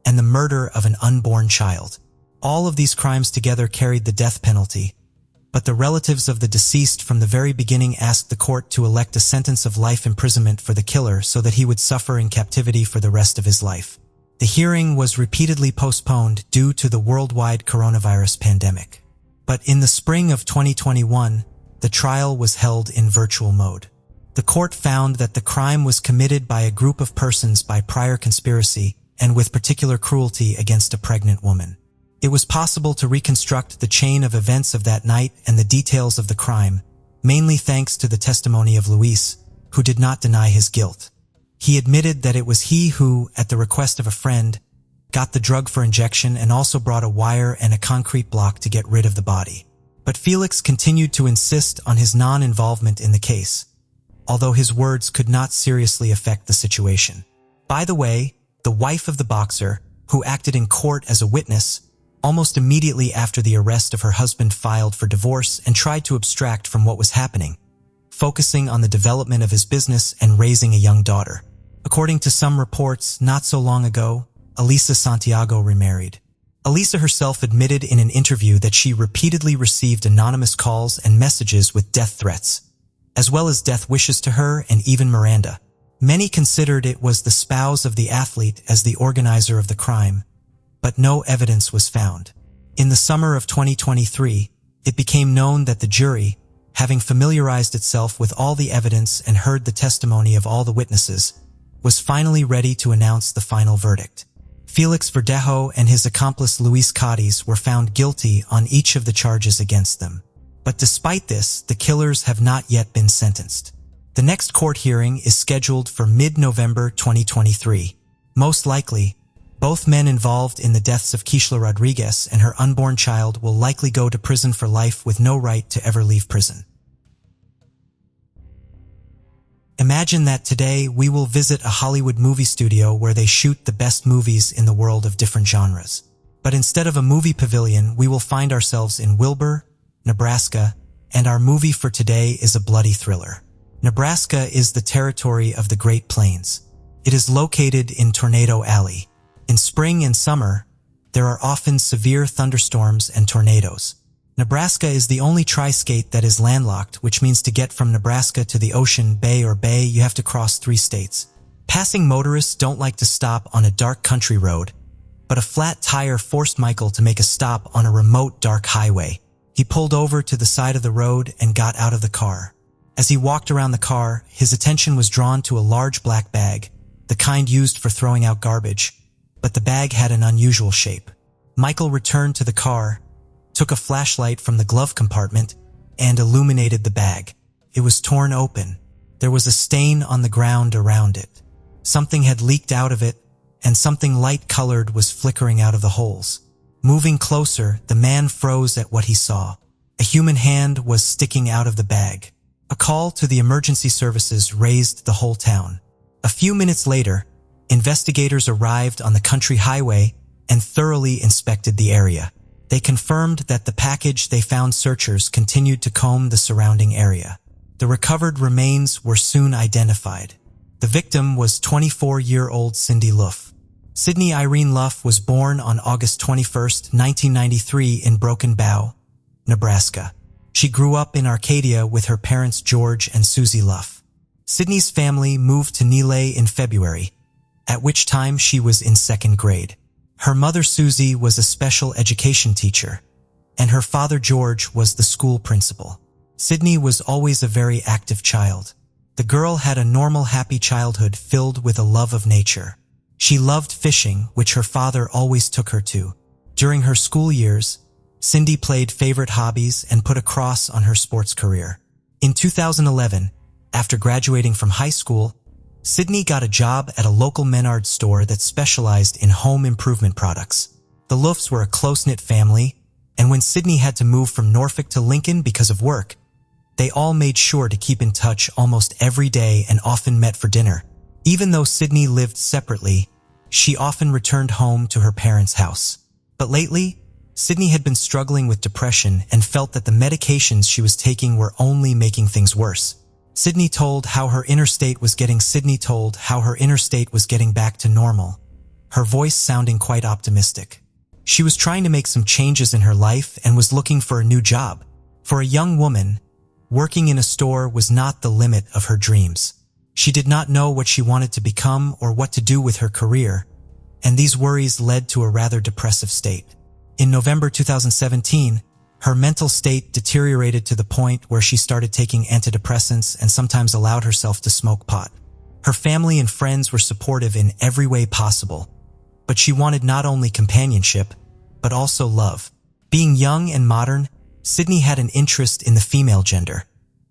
A: and the murder of an unborn child. All of these crimes together carried the death penalty, but the relatives of the deceased from the very beginning asked the court to elect a sentence of life imprisonment for the killer so that he would suffer in captivity for the rest of his life. The hearing was repeatedly postponed due to the worldwide coronavirus pandemic. But in the spring of 2021, the trial was held in virtual mode. The court found that the crime was committed by a group of persons by prior conspiracy and with particular cruelty against a pregnant woman. It was possible to reconstruct the chain of events of that night and the details of the crime, mainly thanks to the testimony of Luis, who did not deny his guilt. He admitted that it was he who, at the request of a friend, got the drug for injection and also brought a wire and a concrete block to get rid of the body. But Felix continued to insist on his non-involvement in the case, although his words could not seriously affect the situation. By the way, the wife of the boxer, who acted in court as a witness, almost immediately after the arrest of her husband filed for divorce and tried to abstract from what was happening, focusing on the development of his business and raising a young daughter. According to some reports, not so long ago, Elisa Santiago remarried. Elisa herself admitted in an interview that she repeatedly received anonymous calls and messages with death threats, as well as death wishes to her and even Miranda. Many considered it was the spouse of the athlete as the organizer of the crime, but no evidence was found. In the summer of 2023, it became known that the jury, having familiarized itself with all the evidence and heard the testimony of all the witnesses, was finally ready to announce the final verdict. Felix Verdejo and his accomplice Luis Cadiz were found guilty on each of the charges against them. But despite this, the killers have not yet been sentenced. The next court hearing is scheduled for mid-November 2023. Most likely, both men involved in the deaths of Keishla Rodriguez and her unborn child will likely go to prison for life with no right to ever leave prison. Imagine that today we will visit a Hollywood movie studio where they shoot the best movies in the world of different genres. But instead of a movie pavilion, we will find ourselves in Wilbur, Nebraska, and our movie for today is a bloody thriller. Nebraska is the territory of the Great Plains. It is located in Tornado Alley. In spring and summer, there are often severe thunderstorms and tornadoes. Nebraska is the only tri-state that is landlocked, which means to get from Nebraska to the ocean, bay, you have to cross 3 states. Passing motorists don't like to stop on a dark country road, but a flat tire forced Michael to make a stop on a remote dark highway. He pulled over to the side of the road and got out of the car. As he walked around the car, his attention was drawn to a large black bag, the kind used for throwing out garbage, but the bag had an unusual shape. Michael returned to the car, took a flashlight from the glove compartment, and illuminated the bag. It was torn open. There was a stain on the ground around it. Something had leaked out of it, and something light-colored was flickering out of the holes. Moving closer, the man froze at what he saw. A human hand was sticking out of the bag. A call to the emergency services raised the whole town. A few minutes later, investigators arrived on the country highway and thoroughly inspected the area. They confirmed that the package they found. Searchers continued to comb the surrounding area. The recovered remains were soon identified. The victim was 24-year-old Sydney Loof. Sydney Irene Loof was born on August 21, 1993 in Broken Bow, Nebraska. She grew up in Arcadia with her parents George and Susie Loof. Sydney's family moved to Nile in February, at which time she was in 2nd grade. Her mother Susie was a special education teacher, and her father George was the school principal. Sydney was always a very active child. The girl had a normal, happy childhood filled with a love of nature. She loved fishing, which her father always took her to. During her school years, Cindy played favorite hobbies and put a cross on her sports career. In 2011, after graduating from high school, Sydney got a job at a local Menards store that specialized in home improvement products. The Loofs were a close-knit family, and when Sydney had to move from Norfolk to Lincoln because of work, they all made sure to keep in touch almost every day and often met for dinner. Even though Sydney lived separately, she often returned home to her parents' house. But lately, Sydney had been struggling with depression and felt that the medications she was taking were only making things worse. Sydney told how her inner state was getting back to normal, her voice sounding quite optimistic. She was trying to make some changes in her life and was looking for a new job. For a young woman, working in a store was not the limit of her dreams. She did not know what she wanted to become or what to do with her career, and these worries led to a rather depressive state. In November 2017, her mental state deteriorated to the point where she started taking antidepressants and sometimes allowed herself to smoke pot. Her family and friends were supportive in every way possible, but she wanted not only companionship, but also love. Being young and modern, Sydney had an interest in the female gender,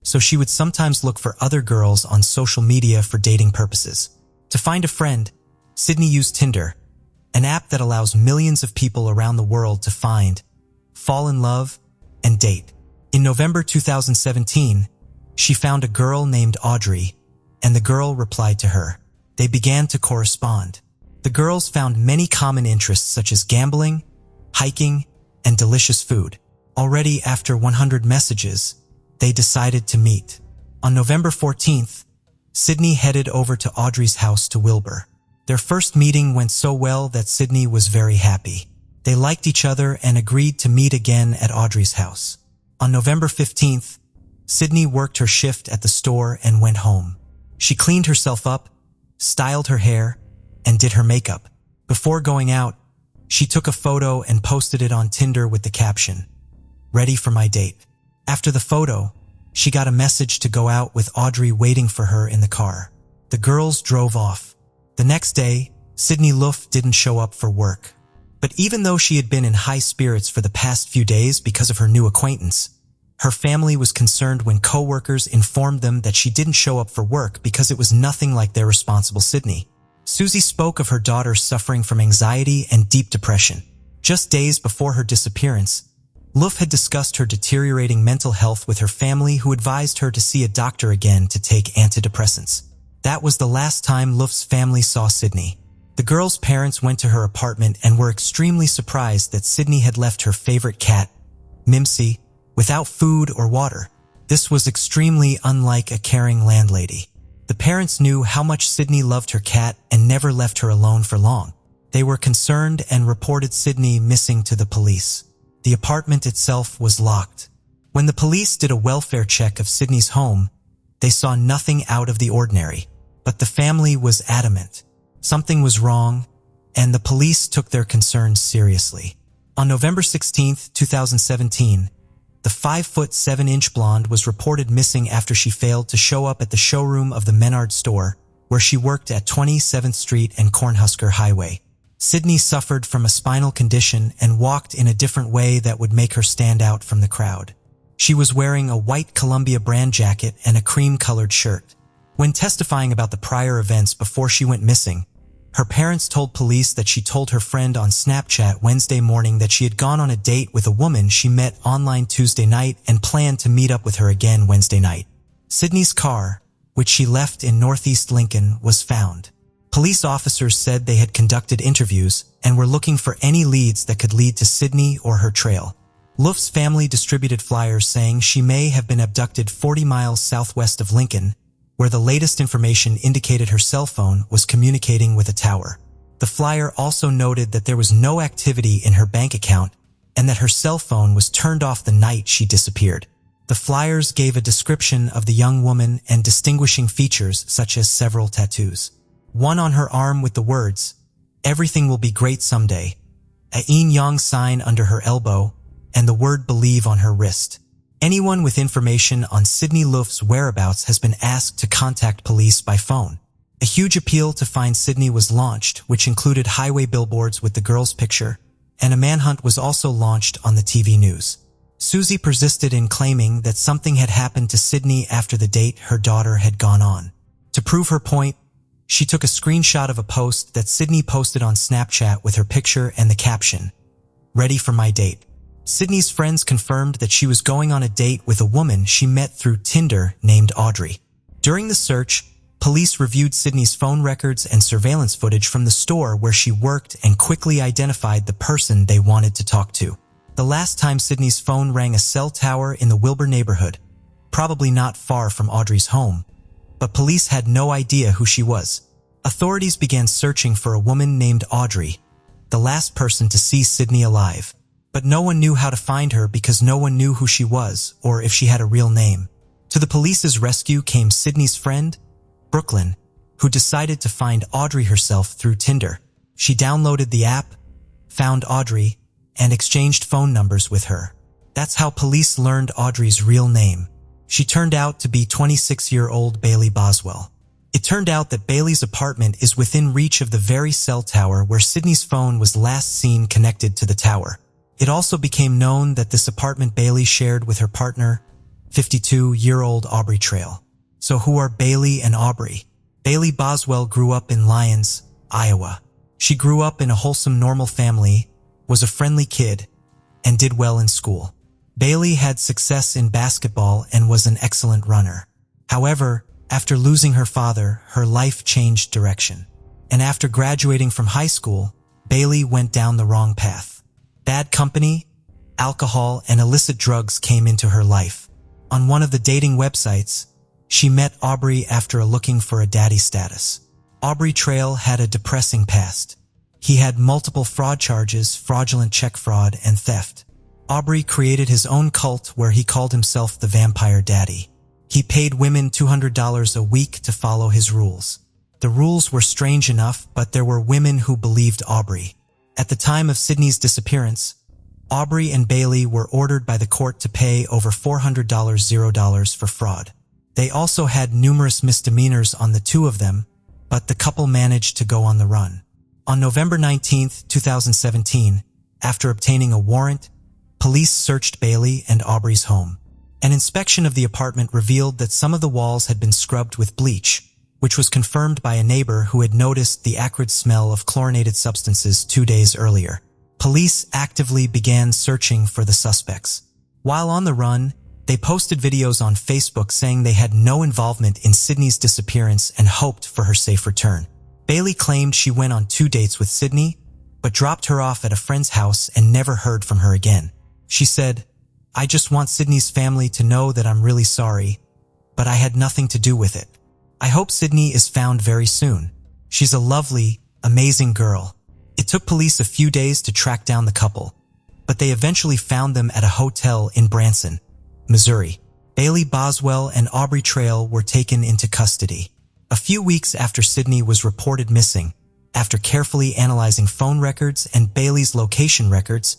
A: so she would sometimes look for other girls on social media for dating purposes. To find a friend, Sydney used Tinder, an app that allows millions of people around the world to find, fall in love, and date. In November 2017, she found a girl named Audrey, and the girl replied to her. They began to correspond. The girls found many common interests such as gambling, hiking, and delicious food. Already after 100 messages, they decided to meet. On November 14th, Sydney headed over to Audrey's house to Wilbur. Their first meeting went so well that Sydney was very happy. They liked each other and agreed to meet again at Audrey's house. On November 15th, Sydney worked her shift at the store and went home. She cleaned herself up, styled her hair, and did her makeup. Before going out, she took a photo and posted it on Tinder with the caption, "Ready for my date." After the photo, she got a message to go out with Audrey waiting for her in the car. The girls drove off. The next day, Sydney Loof didn't show up for work. But even though she had been in high spirits for the past few days because of her new acquaintance, her family was concerned when co-workers informed them that she didn't show up for work because it was nothing like their responsible Sydney. Susie spoke of her daughter suffering from anxiety and deep depression. Just days before her disappearance, Loof had discussed her deteriorating mental health with her family, who advised her to see a doctor again to take antidepressants. That was the last time Loof's family saw Sydney. The girl's parents went to her apartment and were extremely surprised that Sydney had left her favorite cat, Mimsy, without food or water. This was extremely unlike a caring landlady. The parents knew how much Sydney loved her cat and never left her alone for long. They were concerned and reported Sydney missing to the police. The apartment itself was locked. When the police did a welfare check of Sydney's home, they saw nothing out of the ordinary. But the family was adamant. Something was wrong, and the police took their concerns seriously. On November 16, 2017, the 5'7" blonde was reported missing after she failed to show up at the showroom of the Menards store, where she worked at 27th Street and Cornhusker Highway. Sydney suffered from a spinal condition and walked in a different way that would make her stand out from the crowd. She was wearing a white Columbia brand jacket and a cream-colored shirt. When testifying about the prior events before she went missing, her parents told police that she told her friend on Snapchat Wednesday morning that she had gone on a date with a woman she met online Tuesday night and planned to meet up with her again Wednesday night. Sydney's car, which she left in Northeast Lincoln, was found. Police officers said they had conducted interviews and were looking for any leads that could lead to Sydney or her trail. Loof's family distributed flyers saying she may have been abducted 40 miles southwest of Lincoln, where the latest information indicated her cell phone was communicating with a tower. The flyer also noted that there was no activity in her bank account and that her cell phone was turned off the night she disappeared. The flyers gave a description of the young woman and distinguishing features such as several tattoos. One on her arm with the words, "Everything will be great someday," a yin-yang sign under her elbow, and the word "believe" on her wrist. Anyone with information on Sydney Loof's whereabouts has been asked to contact police by phone. A huge appeal to find Sydney was launched, which included highway billboards with the girl's picture, and a manhunt was also launched on the TV news. Susie persisted in claiming that something had happened to Sydney after the date her daughter had gone on. To prove her point, she took a screenshot of a post that Sydney posted on Snapchat with her picture and the caption, "Ready for my date." Sydney's friends confirmed that she was going on a date with a woman she met through Tinder named Audrey. During the search, police reviewed Sydney's phone records and surveillance footage from the store where she worked and quickly identified the person they wanted to talk to. The last time Sydney's phone rang a cell tower in the Wilbur neighborhood, probably not far from Audrey's home, but police had no idea who she was. Authorities began searching for a woman named Audrey, the last person to see Sydney alive. But no one knew how to find her because no one knew who she was or if she had a real name. To the police's rescue came Sydney's friend, Brooklyn, who decided to find Audrey herself through Tinder. She downloaded the app, found Audrey, and exchanged phone numbers with her. That's how police learned Audrey's real name. She turned out to be 26-year-old Bailey Boswell. It turned out that Bailey's apartment is within reach of the very cell tower where Sydney's phone was last seen connected to the tower. It also became known that this apartment Bailey shared with her partner, 52-year-old Aubrey Trail. So who are Bailey and Aubrey? Bailey Boswell grew up in Lyons, Iowa. She grew up in a wholesome, normal family, was a friendly kid, and did well in school. Bailey had success in basketball and was an excellent runner. However, after losing her father, her life changed direction. And after graduating from high school, Bailey went down the wrong path. Bad company, alcohol, and illicit drugs came into her life. On one of the dating websites, she met Aubrey after looking for a daddy status. Aubrey Trail had a depressing past. He had multiple fraud charges, fraudulent check fraud, and theft. Aubrey created his own cult where he called himself the Vampire Daddy. He paid women $200 a week to follow his rules. The rules were strange enough, but there were women who believed Aubrey. At the time of Sydney's disappearance, Aubrey and Bailey were ordered by the court to pay over $400 for fraud. They also had numerous misdemeanors on the two of them, but the couple managed to go on the run. On November 19, 2017, after obtaining a warrant, police searched Bailey and Aubrey's home. An inspection of the apartment revealed that some of the walls had been scrubbed with bleach, which was confirmed by a neighbor who had noticed the acrid smell of chlorinated substances 2 days earlier. Police actively began searching for the suspects. While on the run, they posted videos on Facebook saying they had no involvement in Sydney's disappearance and hoped for her safe return. Bailey claimed she went on 2 dates with Sydney, but dropped her off at a friend's house and never heard from her again. She said, "I just want Sydney's family to know that I'm really sorry, but I had nothing to do with it. I hope Sydney is found very soon. She's a lovely, amazing girl." It took police a few days to track down the couple, but they eventually found them at a hotel in Branson, Missouri. Bailey Boswell and Aubrey Trail were taken into custody. A few weeks after Sydney was reported missing, after carefully analyzing phone records and Bailey's location records,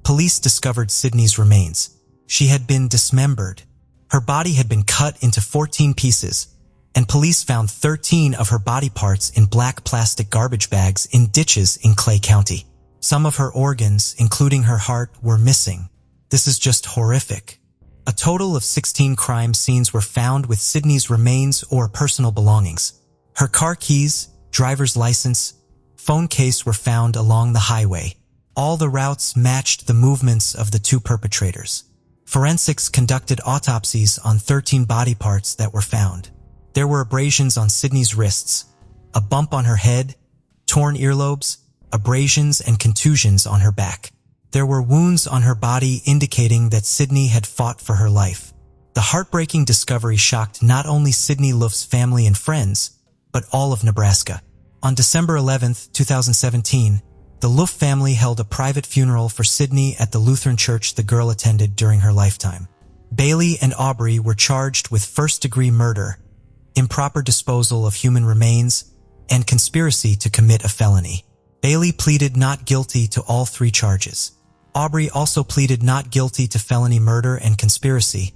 A: police discovered Sydney's remains. She had been dismembered. Her body had been cut into 14 pieces, and police found 13 of her body parts in black plastic garbage bags in ditches in Clay County. Some of her organs, including her heart, were missing. This is just horrific. A total of 16 crime scenes were found with Sydney's remains or personal belongings. Her car keys, driver's license, phone case were found along the highway. All the routes matched the movements of the two perpetrators. Forensics conducted autopsies on 13 body parts that were found. There were abrasions on Sydney's wrists, a bump on her head, torn earlobes, abrasions and contusions on her back. There were wounds on her body indicating that Sydney had fought for her life. The heartbreaking discovery shocked not only Sydney Loof's family and friends, but all of Nebraska. On December 11, 2017, the Loof family held a private funeral for Sydney at the Lutheran church the girl attended during her lifetime. Bailey and Aubrey were charged with first-degree murder, improper disposal of human remains, and conspiracy to commit a felony. Bailey pleaded not guilty to all 3 charges. Aubrey also pleaded not guilty to felony murder and conspiracy,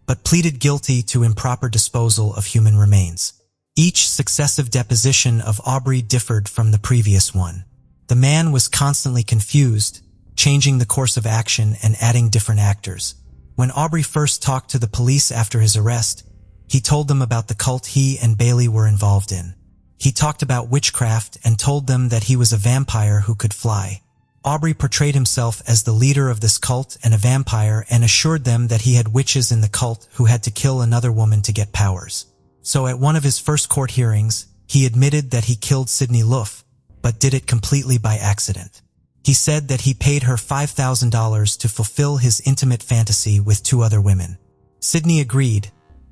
A: but pleaded guilty to improper disposal of human remains. Each successive deposition of Aubrey differed from the previous one. The man was constantly confused, changing the course of action and adding different actors. When Aubrey first talked to the police after his arrest, he told them about the cult he and Bailey were involved in. He talked about witchcraft and told them that he was a vampire who could fly. Aubrey portrayed himself as the leader of this cult and a vampire and assured them that he had witches in the cult who had to kill another woman to get powers. So at one of his first court hearings, he admitted that he killed Sydney Loof, but did it completely by accident. He said that he paid her $5,000 to fulfill his intimate fantasy with 2 other women. Sydney agreed,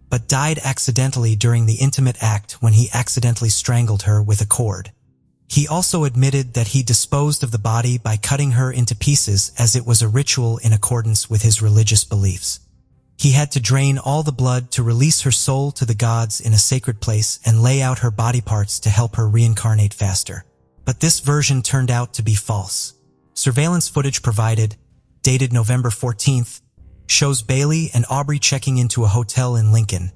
A: but died accidentally during the intimate act when he accidentally strangled her with a cord. He also admitted that he disposed of the body by cutting her into pieces as it was a ritual in accordance with his religious beliefs. He had to drain all the blood to release her soul to the gods in a sacred place and lay out her body parts to help her reincarnate faster. But this version turned out to be false. Surveillance footage provided, dated November 14th, shows Bailey and Aubrey checking into a hotel in Lincoln,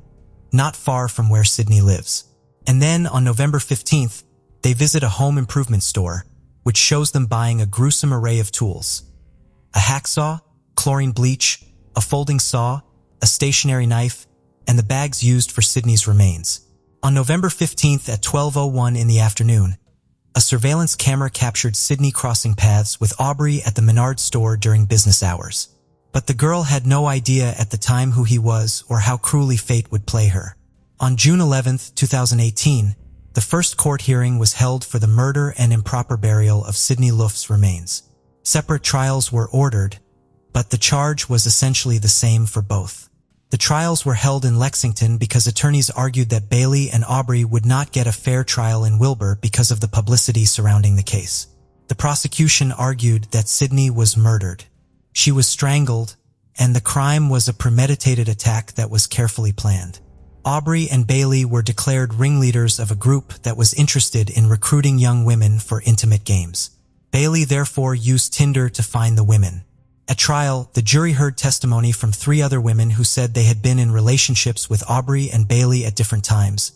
A: not far from where Sydney lives. And then on November 15th, they visit a home improvement store, which shows them buying a gruesome array of tools. A hacksaw, chlorine bleach, a folding saw, a stationary knife, and the bags used for Sydney's remains. On November 15th at 12:01 in the afternoon, a surveillance camera captured Sydney crossing paths with Aubrey at the Menards store during business hours. But the girl had no idea at the time who he was or how cruelly fate would play her. On June 11, 2018, the first court hearing was held for the murder and improper burial of Sydney Loof's remains. Separate trials were ordered, but the charge was essentially the same for both. The trials were held in Lexington because attorneys argued that Bailey and Aubrey would not get a fair trial in Wilbur because of the publicity surrounding the case. The prosecution argued that Sydney was murdered. She was strangled, and the crime was a premeditated attack that was carefully planned. Aubrey and Bailey were declared ringleaders of a group that was interested in recruiting young women for intimate games. Bailey therefore used Tinder to find the women. At trial, the jury heard testimony from 3 other women who said they had been in relationships with Aubrey and Bailey at different times,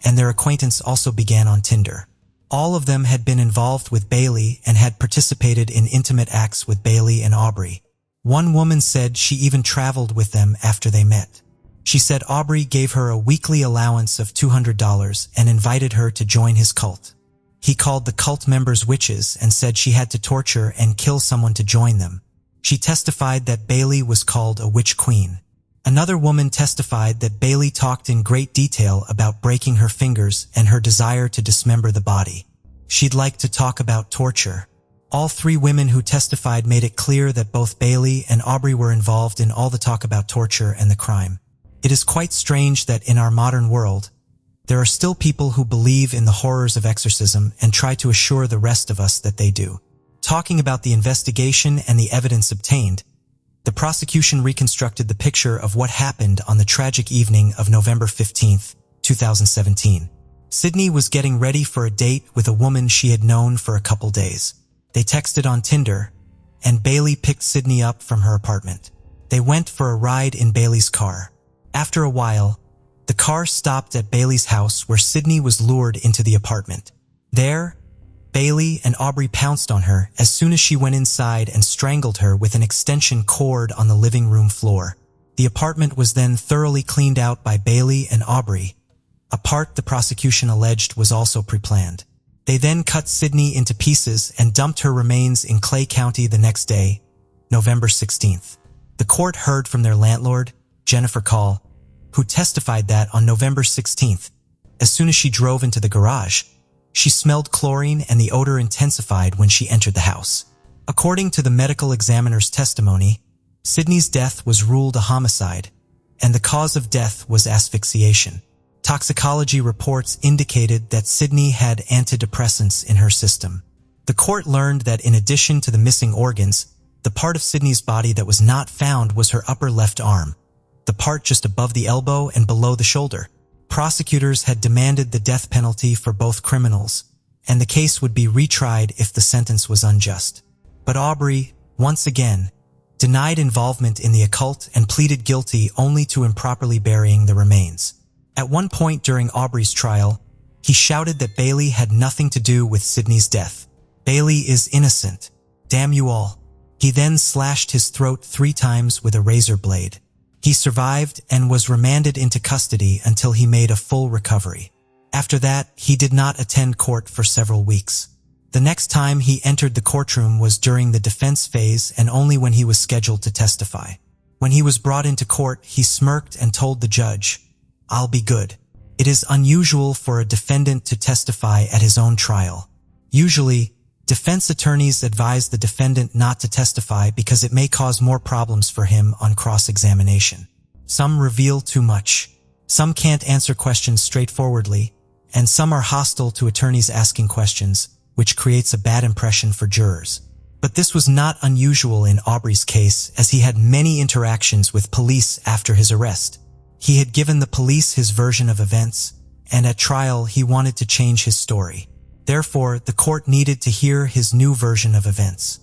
A: and their acquaintance also began on Tinder. All of them had been involved with Bailey and had participated in intimate acts with Bailey and Aubrey. One woman said she even traveled with them after they met. She said Aubrey gave her a weekly allowance of $200 and invited her to join his cult. He called the cult members witches and said she had to torture and kill someone to join them. She testified that Bailey was called a witch queen. Another woman testified that Bailey talked in great detail about breaking her fingers and her desire to dismember the body. She'd like to talk about torture. All 3 women who testified made it clear that both Bailey and Aubrey were involved in all the talk about torture and the crime. It is quite strange that in our modern world, there are still people who believe in the horrors of exorcism and try to assure the rest of us that they do. Talking about the investigation and the evidence obtained, the prosecution reconstructed the picture of what happened on the tragic evening of November 15, 2017. Sydney was getting ready for a date with a woman she had known for a couple days. They texted on Tinder, and Bailey picked Sydney up from her apartment. They went for a ride in Bailey's car. After a while, the car stopped at Bailey's house where Sydney was lured into the apartment. There, Bailey and Aubrey pounced on her as soon as she went inside and strangled her with an extension cord on the living room floor. The apartment was then thoroughly cleaned out by Bailey and Aubrey, a part the prosecution alleged was also pre-planned. They then cut Sydney into pieces and dumped her remains in Clay County the next day, November 16th. The court heard from their landlord, Jennifer Call, who testified that on November 16th, as soon as she drove into the garage, she smelled chlorine and the odor intensified when she entered the house. According to the medical examiner's testimony, Sydney's death was ruled a homicide, and the cause of death was asphyxiation. Toxicology reports indicated that Sydney had antidepressants in her system. The court learned that in addition to the missing organs, the part of Sydney's body that was not found was her upper left arm, the part just above the elbow and below the shoulder. Prosecutors had demanded the death penalty for both criminals, and the case would be retried if the sentence was unjust. But Aubrey, once again, denied involvement in the occult and pleaded guilty only to improperly burying the remains. At one point during Aubrey's trial, he shouted that Bailey had nothing to do with Sydney's death. "Bailey is innocent. Damn you all." He then slashed his throat 3 times with a razor blade. He survived and was remanded into custody until he made a full recovery. After that, he did not attend court for several weeks. The next time he entered the courtroom was during the defense phase and only when he was scheduled to testify. When he was brought into court, he smirked and told the judge, "I'll be good." It is unusual for a defendant to testify at his own trial. Usually, defense attorneys advise the defendant not to testify because it may cause more problems for him on cross-examination. Some reveal too much. Some can't answer questions straightforwardly, and some are hostile to attorneys asking questions, which creates a bad impression for jurors. But this was not unusual in Aubrey's case, as he had many interactions with police after his arrest. He had given the police his version of events, and at trial he wanted to change his story. Therefore, the court needed to hear his new version of events.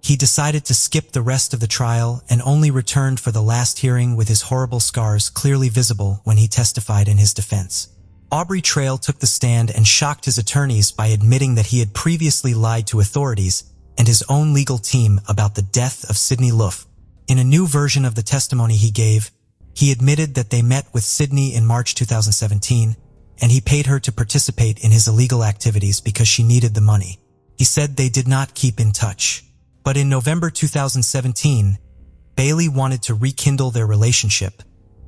A: He decided to skip the rest of the trial and only returned for the last hearing with his horrible scars clearly visible when he testified in his defense. Aubrey Trail took the stand and shocked his attorneys by admitting that he had previously lied to authorities and his own legal team about the death of Sydney Loof. In a new version of the testimony he gave, he admitted that they met with Sydney in March 2017, and he paid her to participate in his illegal activities because she needed the money. He said they did not keep in touch. But in November 2017, Bailey wanted to rekindle their relationship,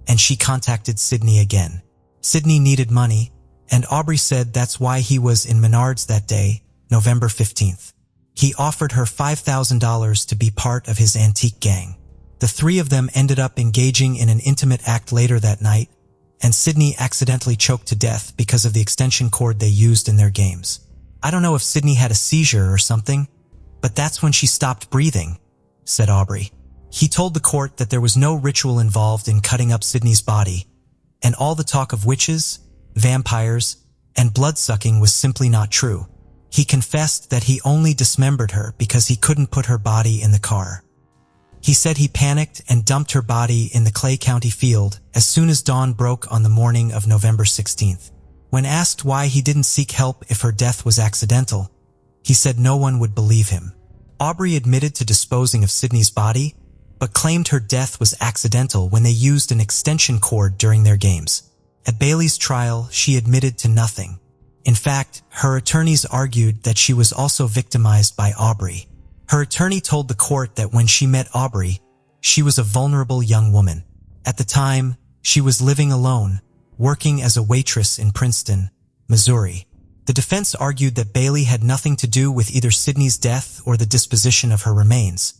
A: and she contacted Sydney again. Sydney needed money, and Aubrey said that's why he was in Menards that day, November 15th. He offered her $5,000 to be part of his antique gang. The 3 of them ended up engaging in an intimate act later that night, and Sydney accidentally choked to death because of the extension cord they used in their games. "I don't know if Sydney had a seizure or something, but that's when she stopped breathing," said Aubrey. He told the court that there was no ritual involved in cutting up Sydney's body, and all the talk of witches, vampires, and blood-sucking was simply not true. He confessed that he only dismembered her because he couldn't put her body in the car. He said he panicked and dumped her body in the Clay County field as soon as dawn broke on the morning of November 16th. When asked why he didn't seek help if her death was accidental, he said no one would believe him. Aubrey admitted to disposing of Sydney's body, but claimed her death was accidental when they used an extension cord during their games. At Bailey's trial, she admitted to nothing. In fact, her attorneys argued that she was also victimized by Aubrey. Her attorney told the court that when she met Aubrey, she was a vulnerable young woman. At the time, she was living alone, working as a waitress in Princeton, Missouri. The defense argued that Bailey had nothing to do with either Sydney's death or the disposition of her remains,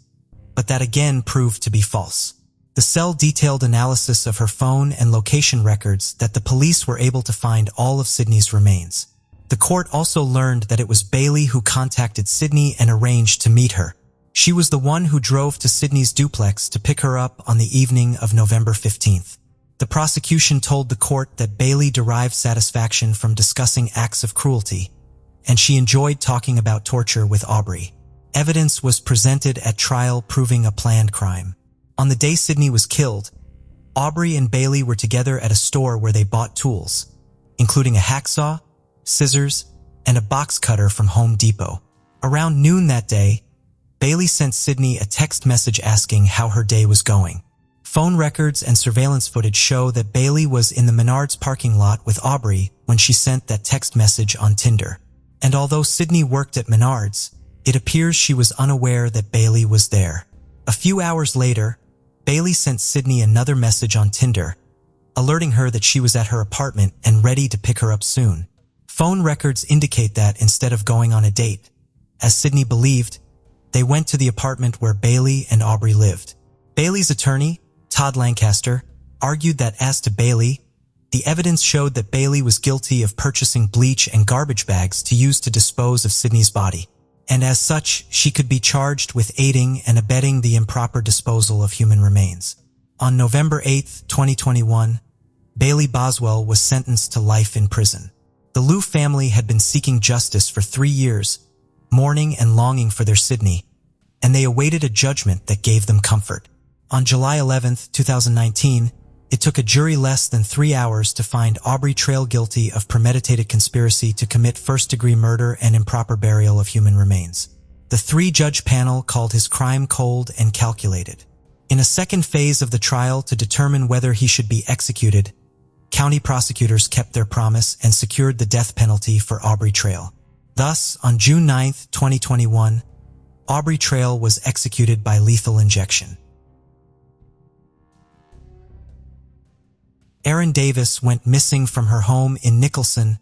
A: but that again proved to be false. The cell detailed analysis of her phone and location records that the police were able to find all of Sydney's remains. The court also learned that it was Bailey who contacted Sydney and arranged to meet her. She was the one who drove to Sydney's duplex to pick her up on the evening of November 15th. The prosecution told the court that Bailey derived satisfaction from discussing acts of cruelty, and she enjoyed talking about torture with Aubrey. Evidence was presented at trial proving a planned crime. On the day Sydney was killed, Aubrey and Bailey were together at a store where they bought tools, including a hacksaw, scissors, and a box cutter from Home Depot. Around noon that day, Bailey sent Sydney a text message asking how her day was going. Phone records and surveillance footage show that Bailey was in the Menards parking lot with Aubrey when she sent that text message on Tinder. And although Sydney worked at Menards, it appears she was unaware that Bailey was there. A few hours later, Bailey sent Sydney another message on Tinder, alerting her that she was at her apartment and ready to pick her up soon. Phone records indicate that instead of going on a date, as Sydney believed, they went to the apartment where Bailey and Aubrey lived. Bailey's attorney, Todd Lancaster, argued that as to Bailey, the evidence showed that Bailey was guilty of purchasing bleach and garbage bags to use to dispose of Sydney's body, and as such, she could be charged with aiding and abetting the improper disposal of human remains. On November 8, 2021, Bailey Boswell was sentenced to life in prison. The Loof family had been seeking justice for 3 years, mourning and longing for their Sydney, and they awaited a judgment that gave them comfort. On July 11, 2019, it took a jury less than 3 hours to find Aubrey Trail guilty of premeditated conspiracy to commit first-degree murder and improper burial of human remains. The 3-judge panel called his crime cold and calculated. In a second phase of the trial to determine whether he should be executed, county prosecutors kept their promise and secured the death penalty for Aubrey Trail. Thus, on June 9, 2021, Aubrey Trail was executed by lethal injection. Erin Davis went missing from her home in Nicholson,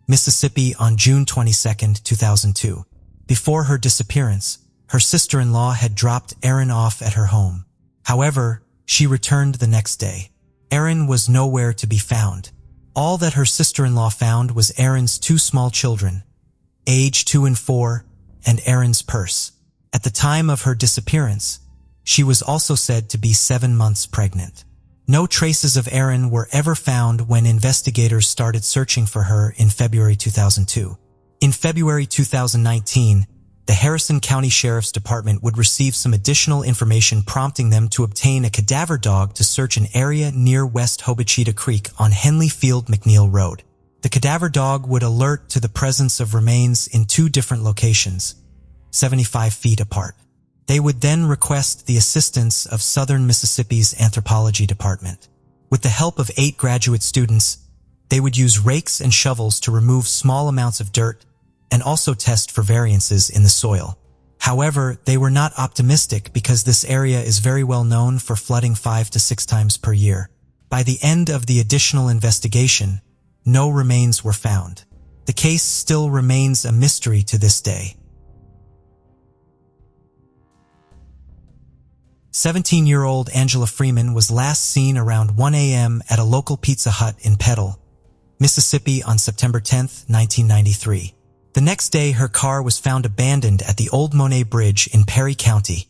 A: Mississippi on June 22, 2002. Before her disappearance, her sister-in-law had dropped Erin off at her home. However, she returned the next day. Erin was nowhere to be found. All that her sister-in-law found was Erin's 2 small children, age 2 and 4, and Erin's purse. At the time of her disappearance, she was also said to be 7 months pregnant. No traces of Erin were ever found when investigators started searching for her in February 2002. In February 2019, the Harrison County Sheriff's Department would receive some additional information prompting them to obtain a cadaver dog to search an area near West Hobachita Creek on Henley Field McNeil Road. The cadaver dog would alert to the presence of remains in 2 different locations, 75 feet apart. They would then request the assistance of Southern Mississippi's Anthropology Department. With the help of 8 graduate students, they would use rakes and shovels to remove small amounts of dirt and also test for variances in the soil. However, they were not optimistic because this area is very well known for flooding 5 to 6 times per year. By the end of the additional investigation, no remains were found. The case still remains a mystery to this day. 17-year-old Angela Freeman was last seen around 1 a.m. at a local Pizza Hut in Petal, Mississippi on September 10, 1993. The next day, her car was found abandoned at the Old Monet Bridge in Perry County,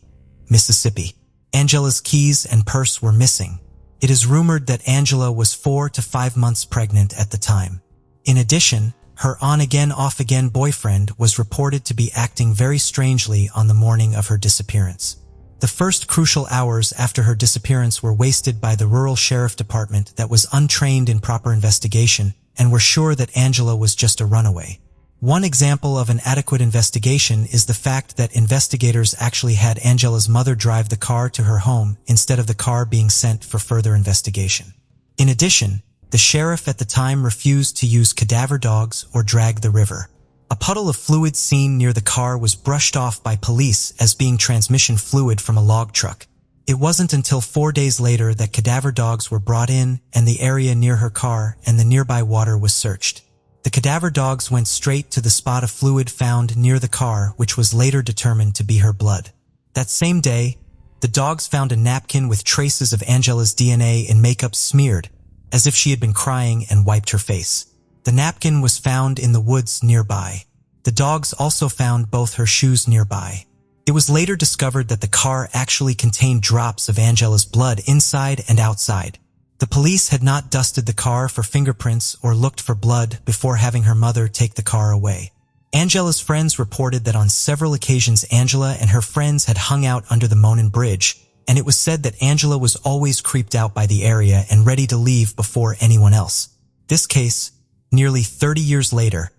A: Mississippi. Angela's keys and purse were missing. It is rumored that Angela was 4 to 5 months pregnant at the time. In addition, her on-again, off-again boyfriend was reported to be acting very strangely on the morning of her disappearance. The first crucial hours after her disappearance were wasted by the rural sheriff department that was untrained in proper investigation and were sure that Angela was just a runaway. One example of an adequate investigation is the fact that investigators actually had Angela's mother drive the car to her home instead of the car being sent for further investigation. In addition, the sheriff at the time refused to use cadaver dogs or drag the river. A puddle of fluid seen near the car was brushed off by police as being transmission fluid from a log truck. It wasn't until 4 days later that cadaver dogs were brought in and the area near her car and the nearby water was searched. The cadaver dogs went straight to the spot of fluid found near the car, which was later determined to be her blood. That same day, the dogs found a napkin with traces of Angela's DNA and makeup smeared, as if she had been crying and wiped her face. The napkin was found in the woods nearby. The dogs also found both her shoes nearby. It was later discovered that the car actually contained drops of Angela's blood inside and outside. The police had not dusted the car for fingerprints or looked for blood before having her mother take the car away. Angela's friends reported that on several occasions Angela and her friends had hung out under the Monon Bridge, and it was said that Angela was always creeped out by the area and ready to leave before anyone else. This case, nearly 30 years later,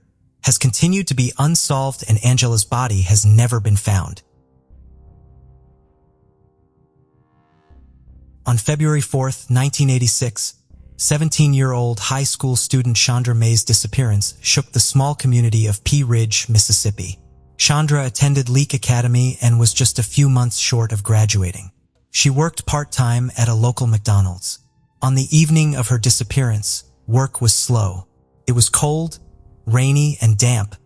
A: has continued to be unsolved and Angela's body has never been found. On February 4, 1986, 17-year-old high school student Shandra May's disappearance shook the small community of Pea Ridge, Mississippi. Shandra attended Leak Academy and was just a few months short of graduating. She worked part-time at a local McDonald's. On the evening of her disappearance, work was slow. It was cold, rainy, and damp,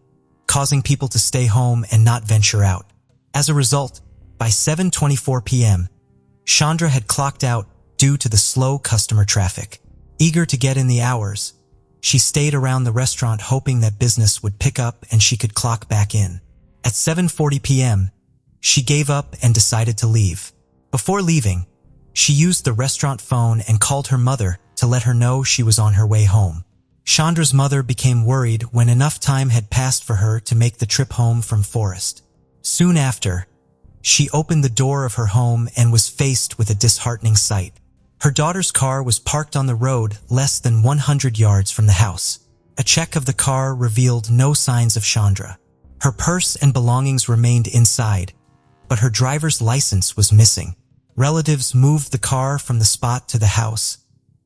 A: causing people to stay home and not venture out. As a result, by 7:24 p.m., Shandra had clocked out due to the slow customer traffic. Eager to get in the hours, she stayed around the restaurant hoping that business would pick up and she could clock back in. At 7:40 p.m., she gave up and decided to leave. Before leaving, she used the restaurant phone and called her mother to let her know she was on her way home. Shandra's mother became worried when enough time had passed for her to make the trip home from Forest. Soon after, she opened the door of her home and was faced with a disheartening sight. Her daughter's car was parked on the road less than 100 yards from the house. A check of the car revealed no signs of Shandra. Her purse and belongings remained inside, but her driver's license was missing. Relatives moved the car from the spot to the house,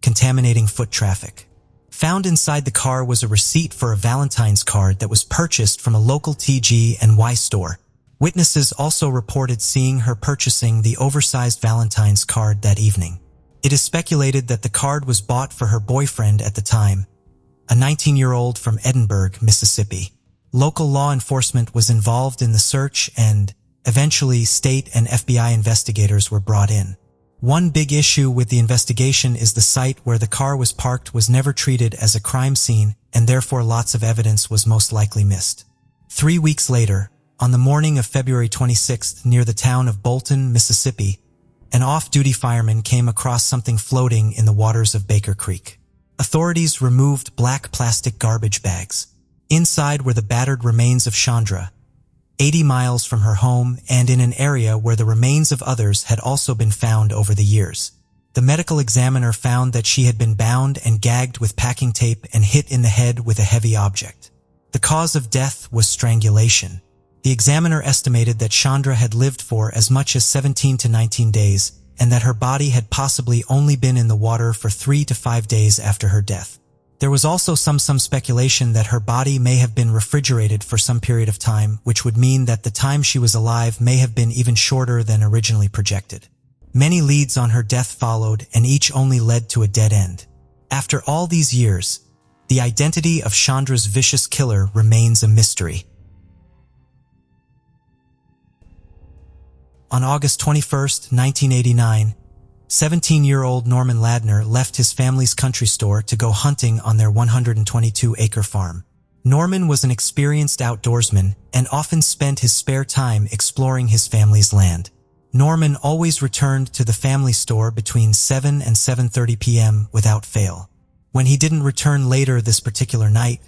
A: contaminating foot traffic. Found inside the car was a receipt for a Valentine's card that was purchased from a local TG&Y store. Witnesses also reported seeing her purchasing the oversized Valentine's card that evening. It is speculated that the card was bought for her boyfriend at the time, a 19-year-old from Edinburgh, Mississippi. Local law enforcement was involved in the search and, eventually, state and FBI investigators were brought in. One big issue with the investigation is the site where the car was parked was never treated as a crime scene and therefore lots of evidence was most likely missed. 3 weeks later, on the morning of February 26th near the town of Bolton, Mississippi, an off-duty fireman came across something floating in the waters of Baker Creek. Authorities removed black plastic garbage bags. Inside were the battered remains of Shandra, 80 miles from her home and in an area where the remains of others had also been found over the years. The medical examiner found that she had been bound and gagged with packing tape and hit in the head with a heavy object. The cause of death was strangulation. The examiner estimated that Shandra had lived for as much as 17 to 19 days and that her body had possibly only been in the water for 3 to 5 days after her death. There was also some speculation that her body may have been refrigerated for some period of time, which would mean that the time she was alive may have been even shorter than originally projected. Many leads on her death followed, and each only led to a dead end. After all these years, the identity of Shandra's vicious killer remains a mystery. On August 21, 1989, 17-year-old Norman Ladner left his family's country store to go hunting on their 122-acre farm. Norman was an experienced outdoorsman and often spent his spare time exploring his family's land. Norman always returned to the family store between 7 and 7:30 p.m. without fail. When he didn't return later this particular night,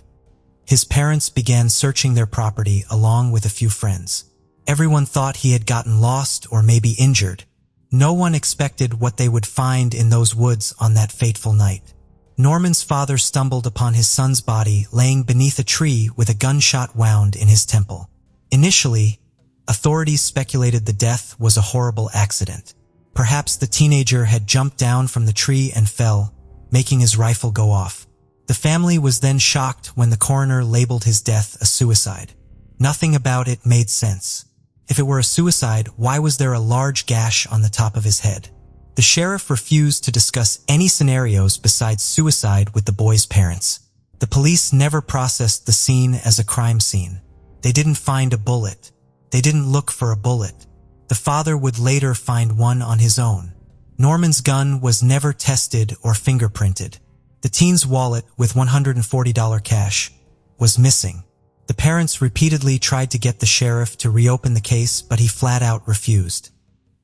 A: his parents began searching their property along with a few friends. Everyone thought he had gotten lost or maybe injured. No one expected what they would find in those woods on that fateful night. Norman's father stumbled upon his son's body laying beneath a tree with a gunshot wound in his temple. Initially, authorities speculated the death was a horrible accident. Perhaps the teenager had jumped down from the tree and fell, making his rifle go off. The family was then shocked when the coroner labeled his death a suicide. Nothing about it made sense. If it were a suicide, why was there a large gash on the top of his head? The sheriff refused to discuss any scenarios besides suicide with the boy's parents. The police never processed the scene as a crime scene. They didn't find a bullet. They didn't look for a bullet. The father would later find one on his own. Norman's gun was never tested or fingerprinted. The teen's wallet with $140 cash was missing. The parents repeatedly tried to get the sheriff to reopen the case, but he flat out refused.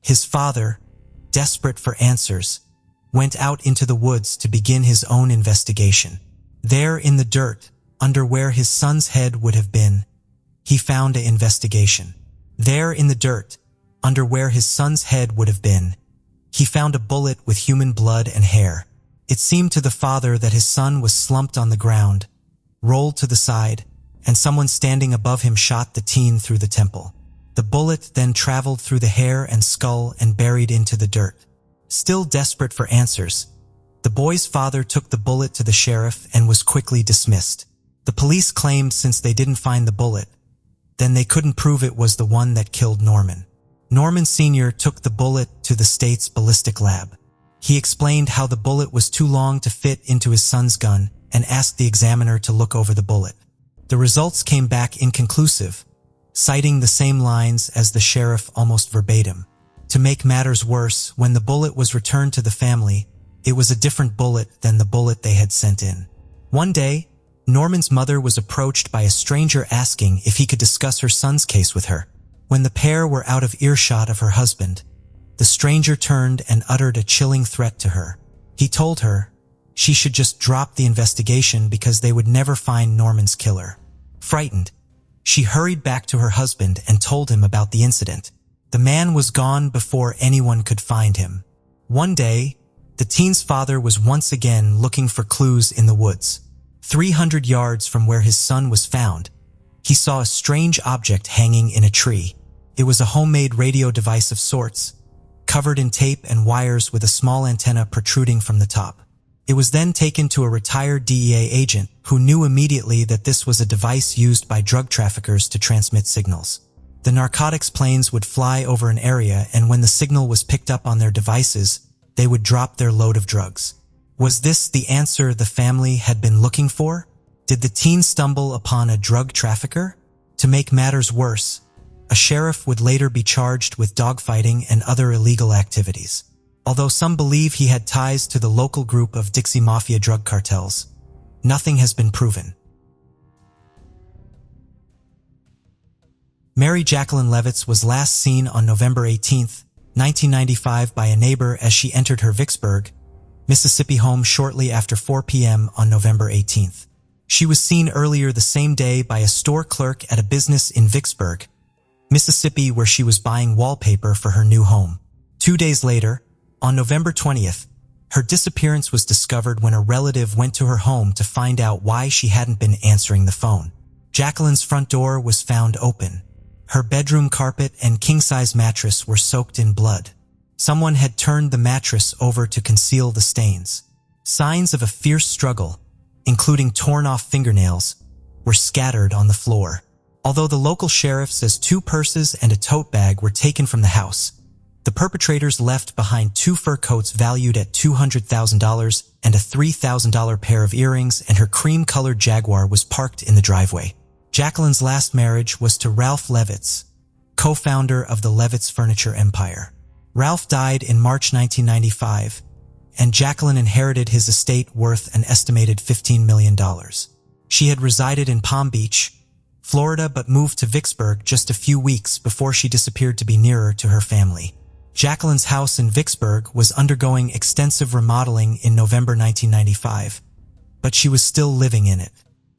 A: His father, desperate for answers, went out into the woods to begin his own investigation. There in the dirt, under where his son's head would have been, he found an investigation. There in the dirt, under where his son's head would have been, he found a bullet with human blood and hair. It seemed to the father that his son was slumped on the ground, rolled to the side, and someone standing above him shot the teen through the temple. The bullet then traveled through the hair and skull and buried into the dirt. Still desperate for answers, the boy's father took the bullet to the sheriff and was quickly dismissed. The police claimed since they didn't find the bullet, then they couldn't prove it was the one that killed Norman. Norman Sr. took the bullet to the state's ballistic lab. He explained how the bullet was too long to fit into his son's gun and asked the examiner to look over the bullet. The results came back inconclusive, citing the same lines as the sheriff almost verbatim. To make matters worse, when the bullet was returned to the family, it was a different bullet than the bullet they had sent in. One day, Norman's mother was approached by a stranger asking if he could discuss her son's case with her. When the pair were out of earshot of her husband, the stranger turned and uttered a chilling threat to her. He told her she should just drop the investigation because they would never find Norman's killer. Frightened, she hurried back to her husband and told him about the incident. The man was gone before anyone could find him. One day, the teen's father was once again looking for clues in the woods. 300 yards from where his son was found, he saw a strange object hanging in a tree. It was a homemade radio device of sorts, covered in tape and wires with a small antenna protruding from the top. It was then taken to a retired DEA agent who knew immediately that this was a device used by drug traffickers to transmit signals. The narcotics planes would fly over an area, and when the signal was picked up on their devices, they would drop their load of drugs. Was this the answer the family had been looking for? Did the teen stumble upon a drug trafficker? To make matters worse, a sheriff would later be charged with dogfighting and other illegal activities. Although some believe he had ties to the local group of Dixie Mafia drug cartels, nothing has been proven. Mary Jacqueline Levitz was last seen on November 18, 1995 by a neighbor as she entered her Vicksburg, Mississippi home shortly after 4 p.m. on November 18th. She was seen earlier the same day by a store clerk at a business in Vicksburg, Mississippi, where she was buying wallpaper for her new home. 2 days later, on November 20th, her disappearance was discovered when a relative went to her home to find out why she hadn't been answering the phone. Jacqueline's front door was found open. Her bedroom carpet and king-size mattress were soaked in blood. Someone had turned the mattress over to conceal the stains. Signs of a fierce struggle, including torn-off fingernails, were scattered on the floor. Although the local sheriff says 2 purses and a tote bag were taken from the house, the perpetrators left behind 2 fur coats valued at $200,000 and a $3,000 pair of earrings, and her cream-colored Jaguar was parked in the driveway. Jacqueline's last marriage was to Ralph Levitz, co-founder of the Levitz furniture empire. Ralph died in March 1995, and Jacqueline inherited his estate worth an estimated $15 million. She had resided in Palm Beach, Florida, but moved to Vicksburg just a few weeks before she disappeared to be nearer to her family. Jacqueline's house in Vicksburg was undergoing extensive remodeling in November 1995, but she was still living in it.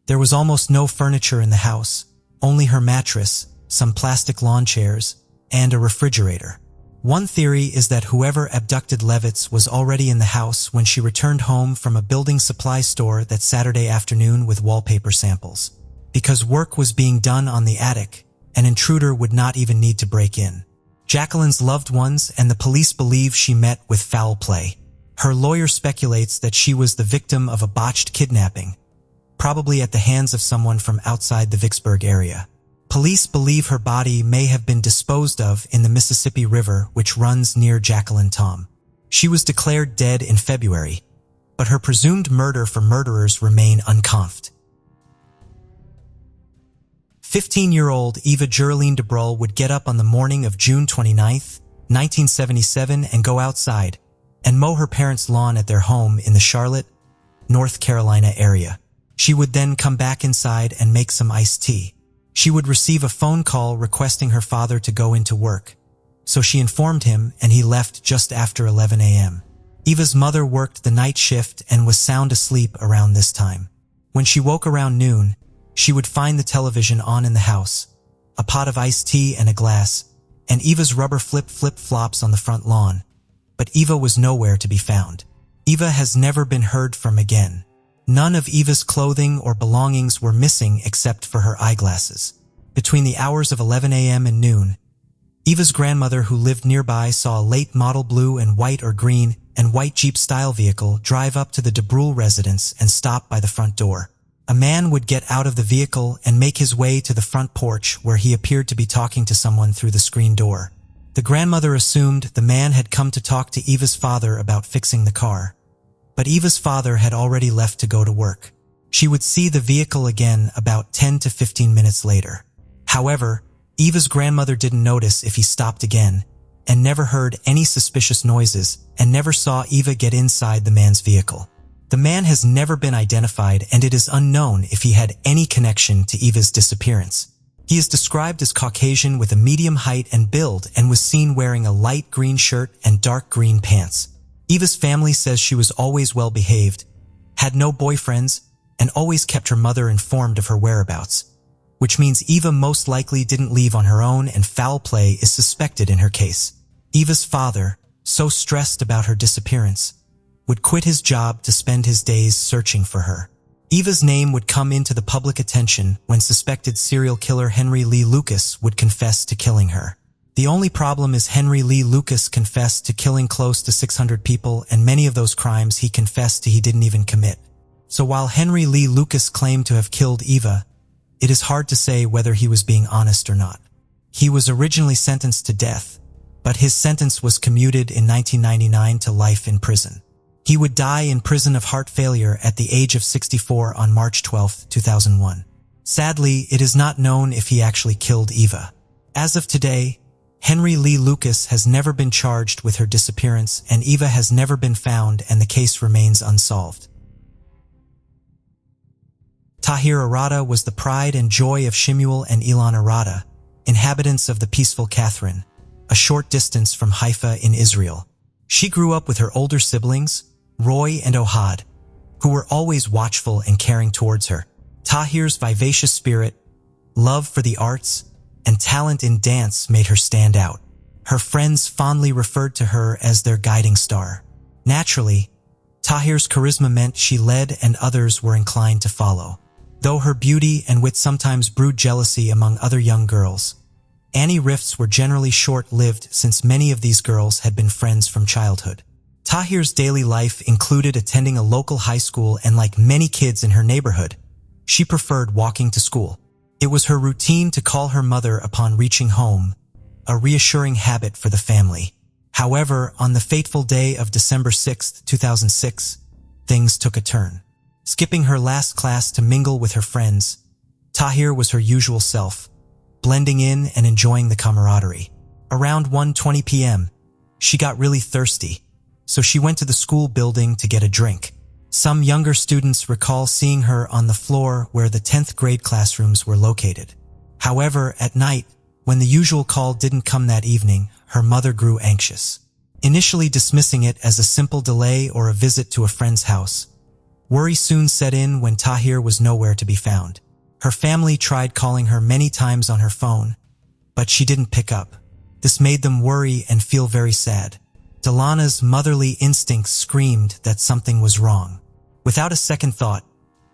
A: There was almost no furniture in the house, only her mattress, some plastic lawn chairs, and a refrigerator. One theory is that whoever abducted Levitz was already in the house when she returned home from a building supply store that Saturday afternoon with wallpaper samples. Because work was being done on the attic, an intruder would not even need to break in. Jacqueline's loved ones and the police believe she met with foul play. Her lawyer speculates that she was the victim of a botched kidnapping, probably at the hands of someone from outside the Vicksburg area. Police believe her body may have been disposed of in the Mississippi River, which runs near Jacqueline Tom. She was declared dead in February, but her presumed murder for murderers remain unconfirmed. 15-year-old Eva Debrul would get up on the morning of June 29, 1977 and go outside and mow her parents' lawn at their home in the Charlotte, North Carolina area. She would then come back inside and make some iced tea. She would receive a phone call requesting her father to go into work, so she informed him and he left just after 11 a.m. Eva's mother worked the night shift and was sound asleep around this time. When she woke around noon, she would find the television on in the house, a pot of iced tea and a glass, and Eva's rubber flip-flops on the front lawn. But Eva was nowhere to be found. Eva has never been heard from again. None of Eva's clothing or belongings were missing except for her eyeglasses. Between the hours of 11 a.m. and noon, Eva's grandmother, who lived nearby, saw a late model blue and white or green and white Jeep-style vehicle drive up to the Debrul residence and stop by the front door. A man would get out of the vehicle and make his way to the front porch, where he appeared to be talking to someone through the screen door. The grandmother assumed the man had come to talk to Eva's father about fixing the car. But Eva's father had already left to go to work. She would see the vehicle again about 10 to 15 minutes later. However, Eva's grandmother didn't notice if he stopped again, and never heard any suspicious noises, and never saw Eva get inside the man's vehicle. The man has never been identified, and it is unknown if he had any connection to Eva's disappearance. He is described as Caucasian with a medium height and build and was seen wearing a light green shirt and dark green pants. Eva's family says she was always well behaved, had no boyfriends, and always kept her mother informed of her whereabouts, which means Eva most likely didn't leave on her own, and foul play is suspected in her case. Eva's father, so stressed about her disappearance, would quit his job to spend his days searching for her. Eva's name would come into the public attention when suspected serial killer Henry Lee Lucas would confess to killing her. The only problem is Henry Lee Lucas confessed to killing close to 600 people, and many of those crimes he confessed to he didn't even commit. So while Henry Lee Lucas claimed to have killed Eva, it is hard to say whether he was being honest or not. He was originally sentenced to death, but his sentence was commuted in 1999 to life in prison. He would die in prison of heart failure at the age of 64 on March 12, 2001. Sadly, it is not known if he actually killed Eva. As of today, Henry Lee Lucas has never been charged with her disappearance, and Eva has never been found, and the case remains unsolved. Tahir Rada was the pride and joy of Shemuel and Ilana Rada, inhabitants of the peaceful Catherine, a short distance from Haifa in Israel. She grew up with her older siblings, Roy and Ohad, who were always watchful and caring towards her. Tahir's vivacious spirit, love for the arts, and talent in dance made her stand out. Her friends fondly referred to her as their guiding star. Naturally, Tahir's charisma meant she led and others were inclined to follow. Though her beauty and wit sometimes brewed jealousy among other young girls, any rifts were generally short-lived since many of these girls had been friends from childhood. Tahir's daily life included attending a local high school, and like many kids in her neighborhood, she preferred walking to school. It was her routine to call her mother upon reaching home, a reassuring habit for the family. However, on the fateful day of December 6, 2006, things took a turn. Skipping her last class to mingle with her friends, Tahir was her usual self, blending in and enjoying the camaraderie. Around 1:20 p.m., she got really thirsty, so she went to the school building to get a drink. Some younger students recall seeing her on the floor where the 10th grade classrooms were located. However, at night, when the usual call didn't come that evening, her mother grew anxious. Initially dismissing it as a simple delay or a visit to a friend's house, worry soon set in when Tahir was nowhere to be found. Her family tried calling her many times on her phone, but she didn't pick up. This made them worry and feel very sad. Delana's motherly instincts screamed that something was wrong. Without a second thought,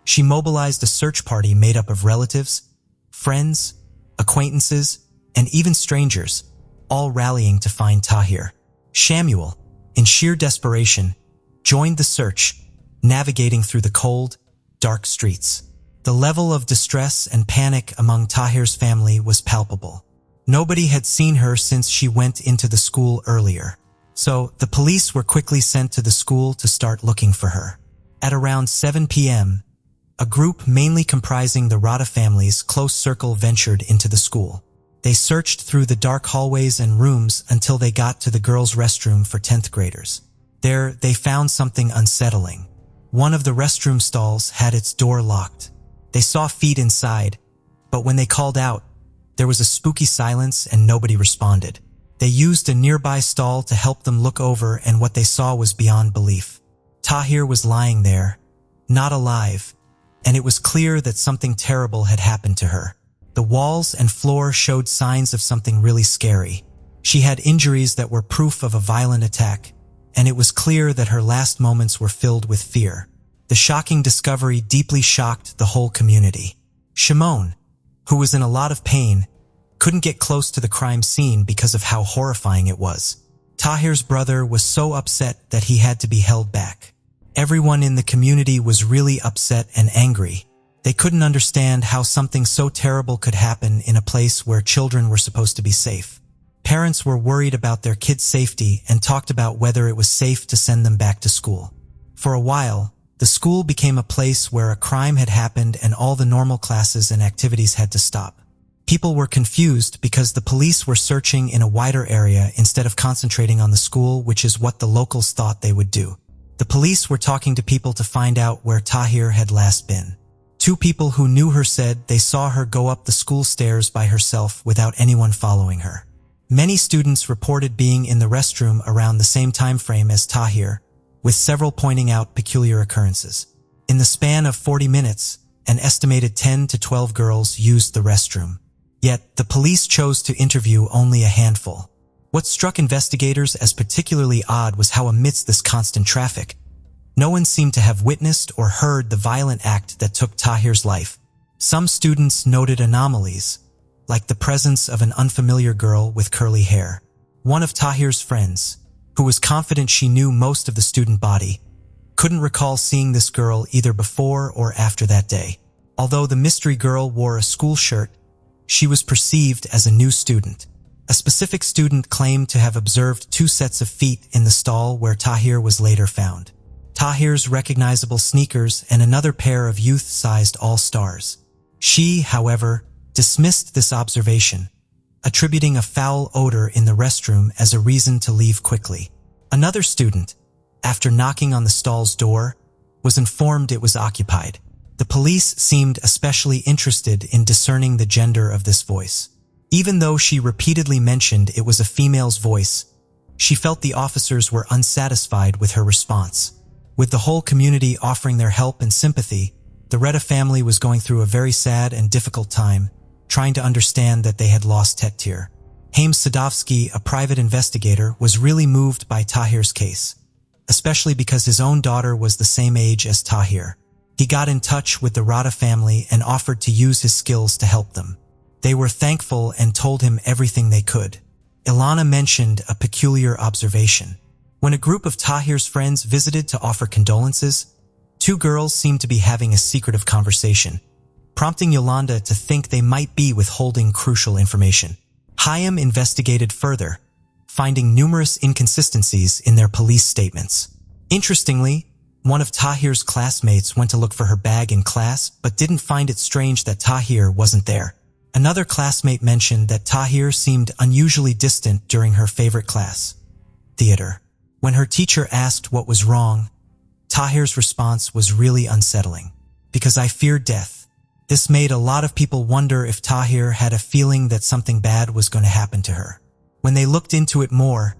A: she mobilized a search party made up of relatives, friends, acquaintances, and even strangers, all rallying to find Tahir. Shemuel, in sheer desperation, joined the search, navigating through the cold, dark streets. The level of distress and panic among Tahir's family was palpable. Nobody had seen her since she went into the school earlier, so the police were quickly sent to the school to start looking for her. At around 7 p.m., a group mainly comprising the Rada family's close circle ventured into the school. They searched through the dark hallways and rooms until they got to the girls' restroom for 10th graders. There, they found something unsettling. One of the restroom stalls had its door locked. They saw feet inside, but when they called out, there was a spooky silence and nobody responded. They used a nearby stall to help them look over, and what they saw was beyond belief. Tahir was lying there, not alive, and it was clear that something terrible had happened to her. The walls and floor showed signs of something really scary. She had injuries that were proof of a violent attack, and it was clear that her last moments were filled with fear. The shocking discovery deeply shocked the whole community. Shimon, who was in a lot of pain, couldn't get close to the crime scene because of how horrifying it was. Tahir's brother was so upset that he had to be held back. Everyone in the community was really upset and angry. They couldn't understand how something so terrible could happen in a place where children were supposed to be safe. Parents were worried about their kids' safety and talked about whether it was safe to send them back to school. For a while, the school became a place where a crime had happened and all the normal classes and activities had to stop. People were confused because the police were searching in a wider area instead of concentrating on the school, which is what the locals thought they would do. The police were talking to people to find out where Tahir had last been. 2 people who knew her said they saw her go up the school stairs by herself without anyone following her. Many students reported being in the restroom around the same time frame as Tahir, with several pointing out peculiar occurrences. In the span of 40 minutes, an estimated 10 to 12 girls used the restroom. Yet, the police chose to interview only a handful. What struck investigators as particularly odd was how amidst this constant traffic, no one seemed to have witnessed or heard the violent act that took Tahir's life. Some students noted anomalies, like the presence of an unfamiliar girl with curly hair. One of Tahir's friends, who was confident she knew most of the student body, couldn't recall seeing this girl either before or after that day. Although the mystery girl wore a school shirt, she was perceived as a new student. A specific student claimed to have observed 2 sets of feet in the stall where Tahir was later found. Tahir's recognizable sneakers and another pair of youth-sized all-stars. She, however, dismissed this observation, attributing a foul odor in the restroom as a reason to leave quickly. Another student, after knocking on the stall's door, was informed it was occupied. The police seemed especially interested in discerning the gender of this voice. Even though she repeatedly mentioned it was a female's voice, she felt the officers were unsatisfied with her response. With the whole community offering their help and sympathy, the Rada family was going through a very sad and difficult time, trying to understand that they had lost Tahir. Haim Sadovsky, a private investigator, was really moved by Tahir's case, especially because his own daughter was the same age as Tahir. He got in touch with the Rada family and offered to use his skills to help them. They were thankful and told him everything they could. Ilana mentioned a peculiar observation. When a group of Tahir's friends visited to offer condolences, 2 girls seemed to be having a secretive conversation, prompting Yolanda to think they might be withholding crucial information. Haim investigated further, finding numerous inconsistencies in their police statements. Interestingly, one of Tahir's classmates went to look for her bag in class but didn't find it strange that Tahir wasn't there. Another classmate mentioned that Tahir seemed unusually distant during her favorite class, theater. When her teacher asked what was wrong, Tahir's response was really unsettling. Because I fear death. This made a lot of people wonder if Tahir had a feeling that something bad was going to happen to her. When they looked into it more,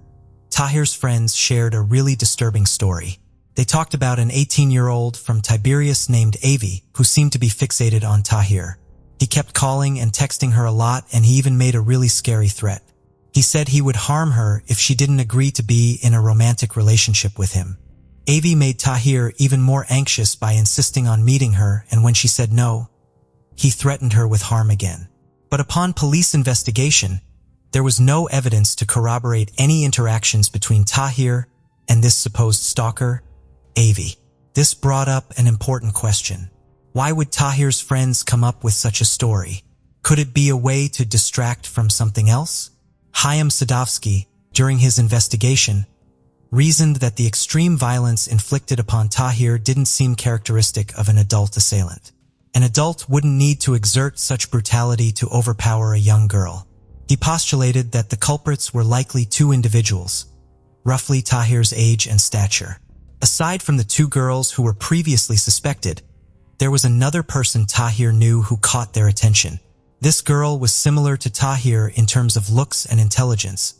A: Tahir's friends shared a really disturbing story. They talked about an 18-year-old from Tiberias named Avi who seemed to be fixated on Tahir. He kept calling and texting her a lot, and he even made a really scary threat. He said he would harm her if she didn't agree to be in a romantic relationship with him. Avi made Tahir even more anxious by insisting on meeting her, and when she said no, he threatened her with harm again. But upon police investigation, there was no evidence to corroborate any interactions between Tahir and this supposed stalker, Avi. This brought up an important question. Why would Tahir's friends come up with such a story? Could it be a way to distract from something else? Haim Sadovsky, during his investigation, reasoned that the extreme violence inflicted upon Tahir didn't seem characteristic of an adult assailant. An adult wouldn't need to exert such brutality to overpower a young girl. He postulated that the culprits were likely 2 individuals, roughly Tahir's age and stature. Aside from the 2 girls who were previously suspected, there was another person Tahir knew who caught their attention. This girl was similar to Tahir in terms of looks and intelligence,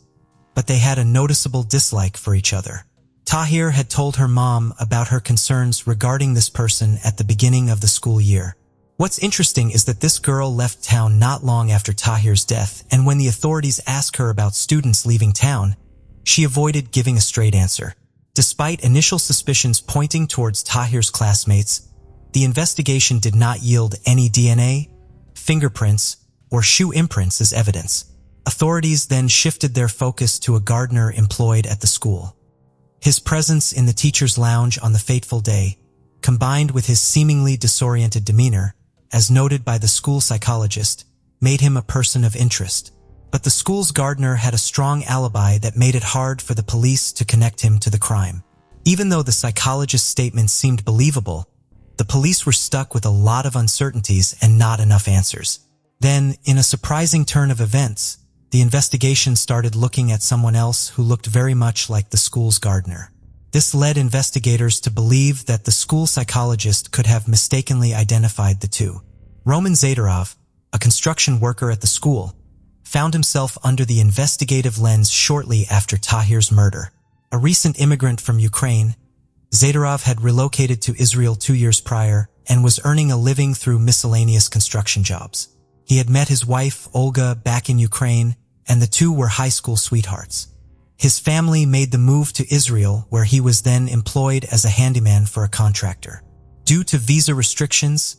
A: but they had a noticeable dislike for each other. Tahir had told her mom about her concerns regarding this person at the beginning of the school year. What's interesting is that this girl left town not long after Tahir's death, and when the authorities asked her about students leaving town, she avoided giving a straight answer. Despite initial suspicions pointing towards Tahir's classmates, the investigation did not yield any DNA, fingerprints, or shoe imprints as evidence. Authorities then shifted their focus to a gardener employed at the school. His presence in the teacher's lounge on the fateful day, combined with his seemingly disoriented demeanor, as noted by the school psychologist, made him a person of interest. But the school's gardener had a strong alibi that made it hard for the police to connect him to the crime. Even though the psychologist's statement seemed believable, the police were stuck with a lot of uncertainties and not enough answers. Then, in a surprising turn of events, the investigation started looking at someone else who looked very much like the school's gardener. This led investigators to believe that the school psychologist could have mistakenly identified the two. Roman Zadarov, a construction worker at the school, found himself under the investigative lens shortly after Tahir's murder. A recent immigrant from Ukraine, Zadarov had relocated to Israel 2 years prior and was earning a living through miscellaneous construction jobs. He had met his wife, Olga, back in Ukraine, and the two were high school sweethearts. His family made the move to Israel, where he was then employed as a handyman for a contractor. Due to visa restrictions,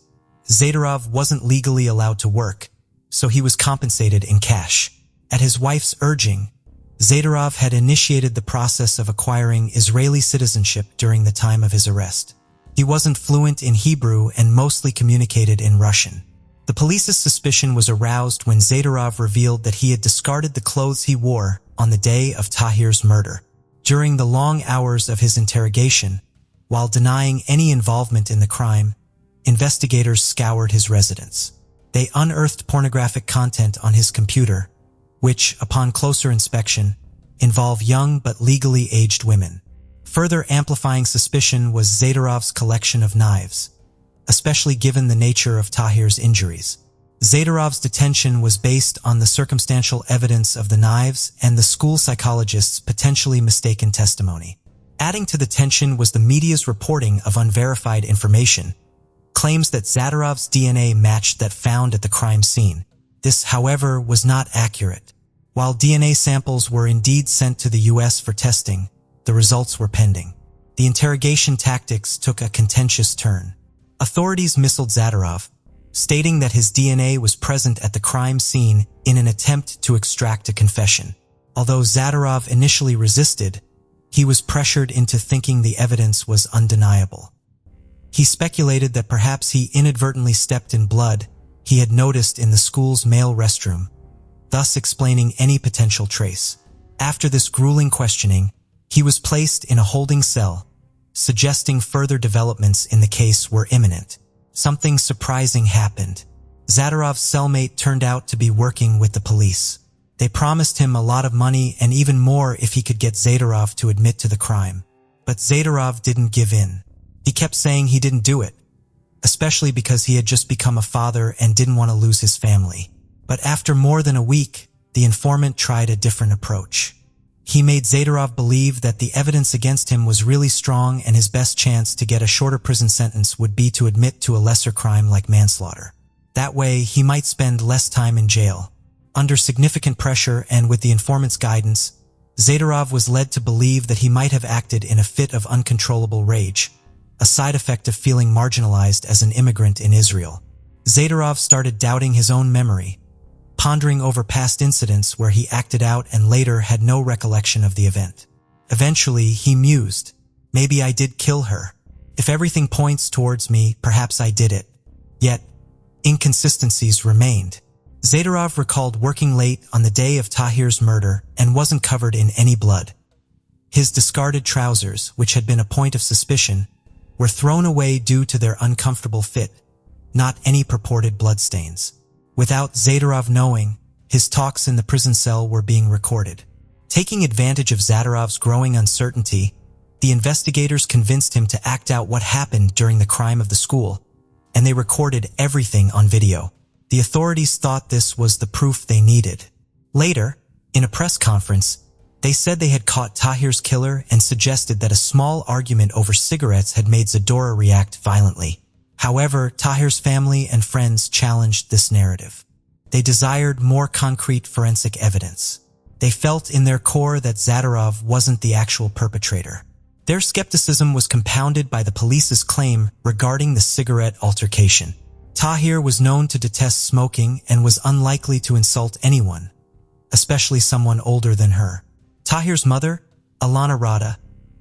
A: Zadarov wasn't legally allowed to work, so he was compensated in cash. At his wife's urging, Zadarov had initiated the process of acquiring Israeli citizenship during the time of his arrest. He wasn't fluent in Hebrew and mostly communicated in Russian. The police's suspicion was aroused when Zadarov revealed that he had discarded the clothes he wore on the day of Tahir's murder. During the long hours of his interrogation, while denying any involvement in the crime, investigators scoured his residence. They unearthed pornographic content on his computer, which, upon closer inspection, involved young but legally aged women. Further amplifying suspicion was Zadarov's collection of knives, especially given the nature of Tahir's injuries. Zadarov's detention was based on the circumstantial evidence of the knives and the school psychologist's potentially mistaken testimony. Adding to the tension was the media's reporting of unverified information, claims that Zadarov's DNA matched that found at the crime scene. This, however, was not accurate. While DNA samples were indeed sent to the U.S. for testing, the results were pending. The interrogation tactics took a contentious turn. Authorities missiled Zadarov, stating that his DNA was present at the crime scene in an attempt to extract a confession. Although Zadarov initially resisted, he was pressured into thinking the evidence was undeniable. He speculated that perhaps he inadvertently stepped in blood he had noticed in the school's male restroom, thus explaining any potential trace. After this grueling questioning, he was placed in a holding cell, suggesting further developments in the case were imminent. Something surprising happened. Zadarov's cellmate turned out to be working with the police. They promised him a lot of money and even more if he could get Zadarov to admit to the crime. But Zadarov didn't give in. He kept saying he didn't do it, especially because he had just become a father and didn't want to lose his family. But after more than a week, the informant tried a different approach. He made Zadarov believe that the evidence against him was really strong and his best chance to get a shorter prison sentence would be to admit to a lesser crime like manslaughter. That way, he might spend less time in jail. Under significant pressure and with the informant's guidance, Zadarov was led to believe that he might have acted in a fit of uncontrollable rage, a side effect of feeling marginalized as an immigrant in Israel. Zadarov started doubting his own memory, pondering over past incidents where he acted out and later had no recollection of the event. Eventually, he mused, maybe I did kill her. If everything points towards me, perhaps I did it. Yet, inconsistencies remained. Zadarov recalled working late on the day of Tahir's murder and wasn't covered in any blood. His discarded trousers, which had been a point of suspicion, were thrown away due to their uncomfortable fit, not any purported bloodstains. Without Zadarov knowing, his talks in the prison cell were being recorded. Taking advantage of Zadarov's growing uncertainty, the investigators convinced him to act out what happened during the crime of the school, and they recorded everything on video. The authorities thought this was the proof they needed. Later, in a press conference, they said they had caught Tahir's killer and suggested that a small argument over cigarettes had made Zadora react violently. However, Tahir's family and friends challenged this narrative. They desired more concrete forensic evidence. They felt in their core that Zadarov wasn't the actual perpetrator. Their skepticism was compounded by the police's claim regarding the cigarette altercation. Tahir was known to detest smoking and was unlikely to insult anyone, especially someone older than her. Tahir's mother, Leah Rada,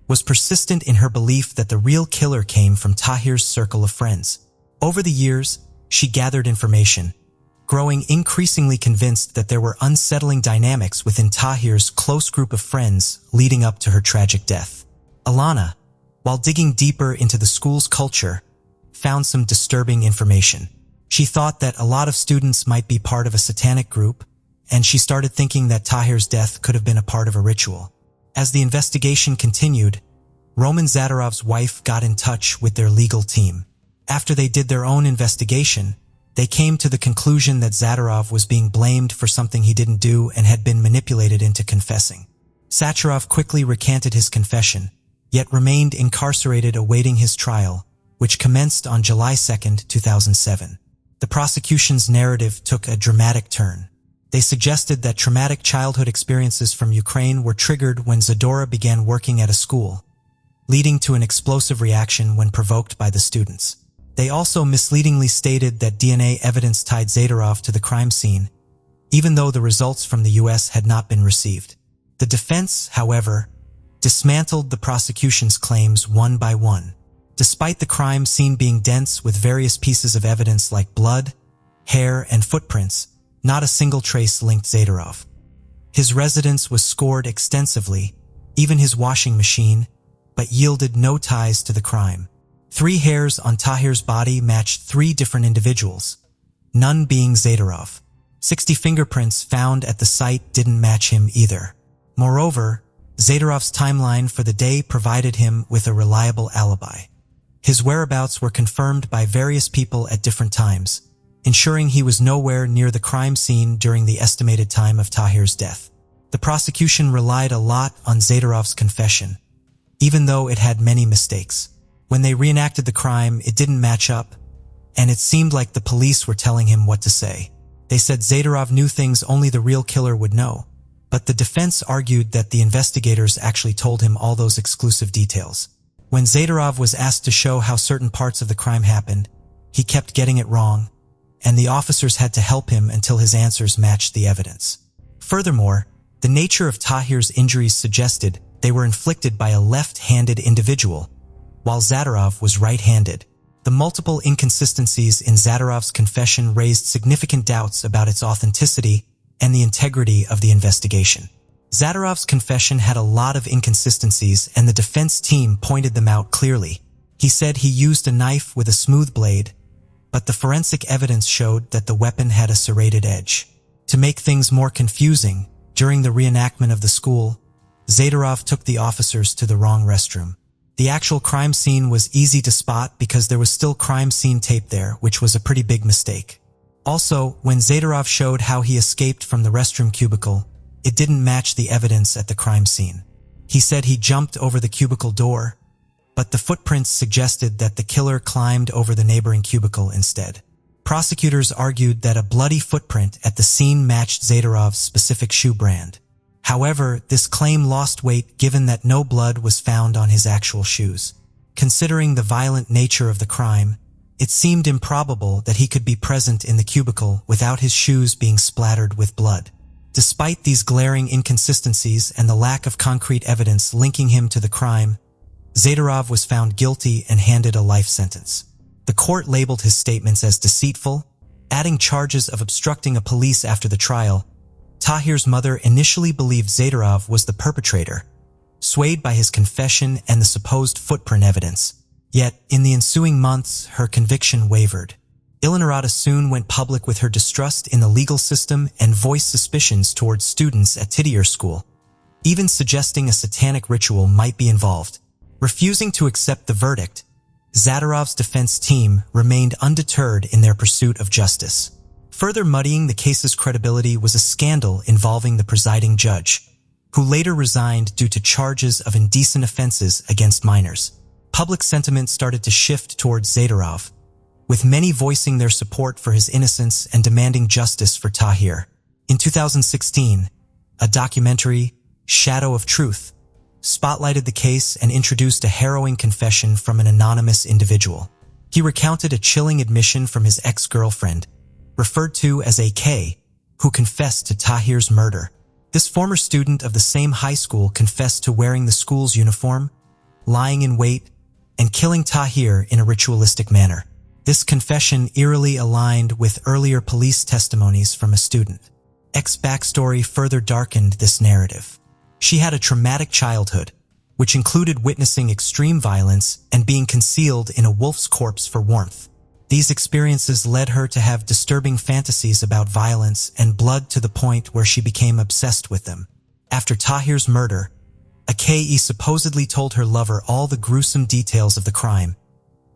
A: was persistent in her belief that the real killer came from Tahir's circle of friends. Over the years, she gathered information, growing increasingly convinced that there were unsettling dynamics within Tahir's close group of friends leading up to her tragic death. Alana, while digging deeper into the school's culture, found some disturbing information. She thought that a lot of students might be part of a satanic group, and she started thinking that Tahir's death could have been a part of a ritual. As the investigation continued, Roman Zadorov's wife got in touch with their legal team. After they did their own investigation, they came to the conclusion that Zadorov was being blamed for something he didn't do and had been manipulated into confessing. Satcharov quickly recanted his confession, yet remained incarcerated awaiting his trial, which commenced on July 2, 2007. The prosecution's narrative took a dramatic turn. They suggested that traumatic childhood experiences from Ukraine were triggered when Zadora began working at a school, leading to an explosive reaction when provoked by the students. They also misleadingly stated that DNA evidence tied Zadorov to the crime scene, even though the results from the U.S. had not been received. The defense, however, dismantled the prosecution's claims one by one. Despite the crime scene being dense with various pieces of evidence like blood, hair, and footprints, not a single trace linked Zadorov. His residence was scored extensively, even his washing machine, but yielded no ties to the crime. 3 hairs on Tahir's body matched 3 different individuals, none being Zadorov. 60 fingerprints found at the site didn't match him either. Moreover, Zadorov's timeline for the day provided him with a reliable alibi. His whereabouts were confirmed by various people at different times, ensuring he was nowhere near the crime scene during the estimated time of Tahir's death. The prosecution relied a lot on Zadorov's confession, even though it had many mistakes. When they reenacted the crime, it didn't match up, and it seemed like the police were telling him what to say. They said Zadorov knew things only the real killer would know, but the defense argued that the investigators actually told him all those exclusive details. When Zadorov was asked to show how certain parts of the crime happened, he kept getting it wrong, and the officers had to help him until his answers matched the evidence. Furthermore, the nature of Tahir's injuries suggested they were inflicted by a left-handed individual, while Zadorov was right-handed. The multiple inconsistencies in Zadorov's confession raised significant doubts about its authenticity and the integrity of the investigation. Zadorov's confession had a lot of inconsistencies, and the defense team pointed them out clearly. He said he used a knife with a smooth blade, but the forensic evidence showed that the weapon had a serrated edge. To make things more confusing, during the reenactment of the school, Zadorov took the officers to the wrong restroom. The actual crime scene was easy to spot because there was still crime scene tape there, which was a pretty big mistake. Also, when Zadorov showed how he escaped from the restroom cubicle, it didn't match the evidence at the crime scene. He said he jumped over the cubicle door, but the footprints suggested that the killer climbed over the neighboring cubicle instead. Prosecutors argued that a bloody footprint at the scene matched Zadorov's specific shoe brand. However, this claim lost weight given that no blood was found on his actual shoes. Considering the violent nature of the crime, it seemed improbable that he could be present in the cubicle without his shoes being splattered with blood. Despite these glaring inconsistencies and the lack of concrete evidence linking him to the crime, Zadorov was found guilty and handed a life sentence. The court labeled his statements as deceitful, adding charges of obstructing a police after the trial. Tahir's mother initially believed Zadorov was the perpetrator, swayed by his confession and the supposed footprint evidence. Yet, in the ensuing months, her conviction wavered. Leah Rada soon went public with her distrust in the legal system and voiced suspicions towards students at Tahir school, even suggesting a satanic ritual might be involved. Refusing to accept the verdict, Zadorov's defense team remained undeterred in their pursuit of justice. Further muddying the case's credibility was a scandal involving the presiding judge, who later resigned due to charges of indecent offenses against minors. Public sentiment started to shift towards Zadorov, with many voicing their support for his innocence and demanding justice for Tahir. In 2016, a documentary, Shadow of Truth, spotlighted the case and introduced a harrowing confession from an anonymous individual. He recounted a chilling admission from his ex-girlfriend, referred to as AK, who confessed to Tahir's murder. This former student of the same high school confessed to wearing the school's uniform, lying in wait, and killing Tahir in a ritualistic manner. This confession eerily aligned with earlier police testimonies from a student. X's backstory further darkened this narrative. She had a traumatic childhood, which included witnessing extreme violence and being concealed in a wolf's corpse for warmth. These experiences led her to have disturbing fantasies about violence and blood to the point where she became obsessed with them. After Tahir's murder, Ake supposedly told her lover all the gruesome details of the crime,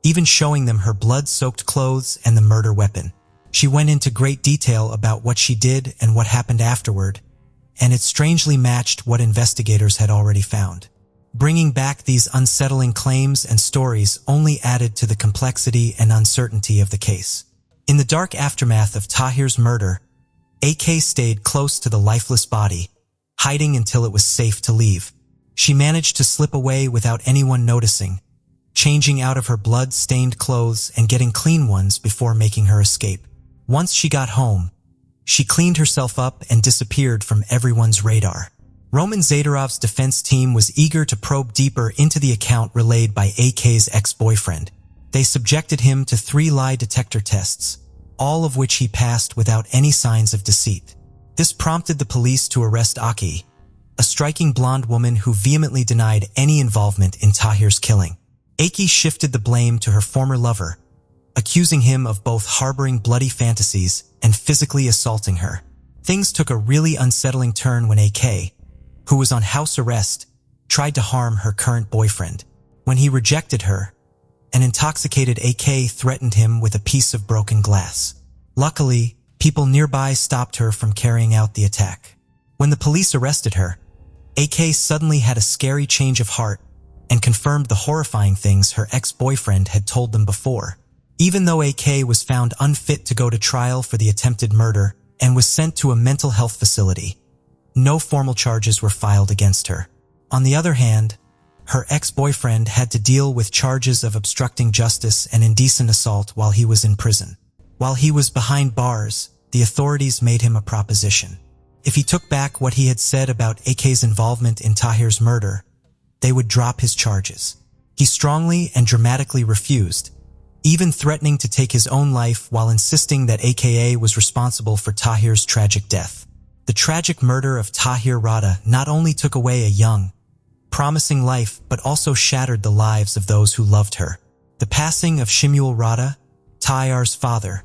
A: even showing them her blood-soaked clothes and the murder weapon. She went into great detail about what she did and what happened afterward, and it strangely matched what investigators had already found. Bringing back these unsettling claims and stories only added to the complexity and uncertainty of the case. In the dark aftermath of Tahir's murder, AK stayed close to the lifeless body, hiding until it was safe to leave. She managed to slip away without anyone noticing, changing out of her blood-stained clothes and getting clean ones before making her escape. Once she got home, she cleaned herself up and disappeared from everyone's radar. Roman Zadorov's defense team was eager to probe deeper into the account relayed by AK's ex-boyfriend. They subjected him to 3 lie detector tests, all of which he passed without any signs of deceit. This prompted the police to arrest Aki, a striking blonde woman who vehemently denied any involvement in Tahir's killing. Aki shifted the blame to her former lover, accusing him of both harboring bloody fantasies and physically assaulting her. Things took a really unsettling turn when AK, who was on house arrest, tried to harm her current boyfriend. When he rejected her, an intoxicated AK threatened him with a piece of broken glass. Luckily, people nearby stopped her from carrying out the attack. When the police arrested her, AK suddenly had a scary change of heart and confirmed the horrifying things her ex-boyfriend had told them before. Even though AK was found unfit to go to trial for the attempted murder and was sent to a mental health facility, no formal charges were filed against her. On the other hand, her ex-boyfriend had to deal with charges of obstructing justice and indecent assault while he was in prison. While he was behind bars, the authorities made him a proposition. If he took back what he had said about AK's involvement in Tahir's murder, they would drop his charges. He strongly and dramatically refused, even threatening to take his own life while insisting that AKA was responsible for Tahir's tragic death. The tragic murder of Tahir Rada not only took away a young, promising life but also shattered the lives of those who loved her. The passing of Shandra Rada, Tahir's father,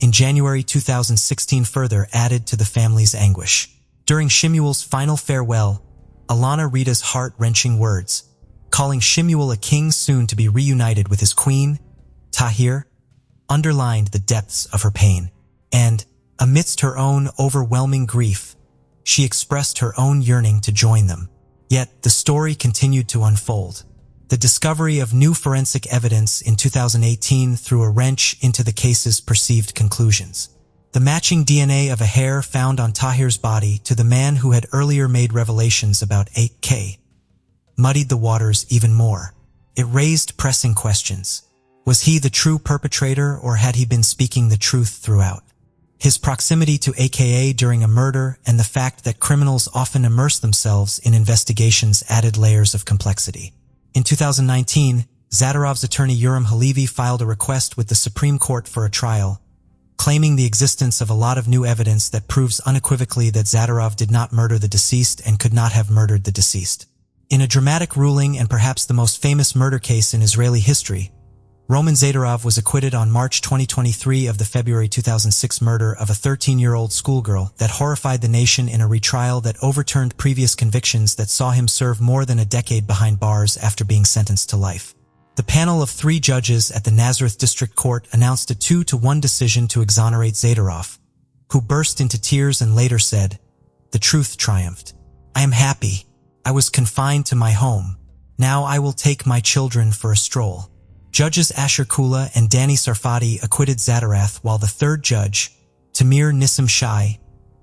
A: in January 2016 further added to the family's anguish. During Shandra's final farewell, Alana Rita's heart-wrenching words, calling Shandra a king soon to be reunited with his queen, Tahir, underlined the depths of her pain. And, amidst her own overwhelming grief, she expressed her own yearning to join them. Yet, the story continued to unfold. The discovery of new forensic evidence in 2018 threw a wrench into the case's perceived conclusions. The matching DNA of a hair found on Tahir's body to the man who had earlier made revelations about 8K muddied the waters even more. It raised pressing questions. Was he the true perpetrator, or had he been speaking the truth throughout? His proximity to AKA during a murder and the fact that criminals often immerse themselves in investigations added layers of complexity. In 2019, Zadorov's attorney Yuram Halevi filed a request with the Supreme Court for a trial, claiming the existence of a lot of new evidence that proves unequivocally that Zadorov did not murder the deceased and could not have murdered the deceased. In a dramatic ruling and perhaps the most famous murder case in Israeli history, Roman Zadorov was acquitted on March 2023 of the February 2006 murder of a 13-year-old schoolgirl that horrified the nation in a retrial that overturned previous convictions that saw him serve more than a decade behind bars after being sentenced to life. The panel of 3 judges at the Nazareth District Court announced a 2-1 decision to exonerate Zadorov, who burst into tears and later said, "The truth triumphed. I am happy. I was confined to my home. Now I will take my children for a stroll." Judges Asher Kula and Danny Sarfati acquitted Zadorov, while the third judge, Tamir Nissim Shai,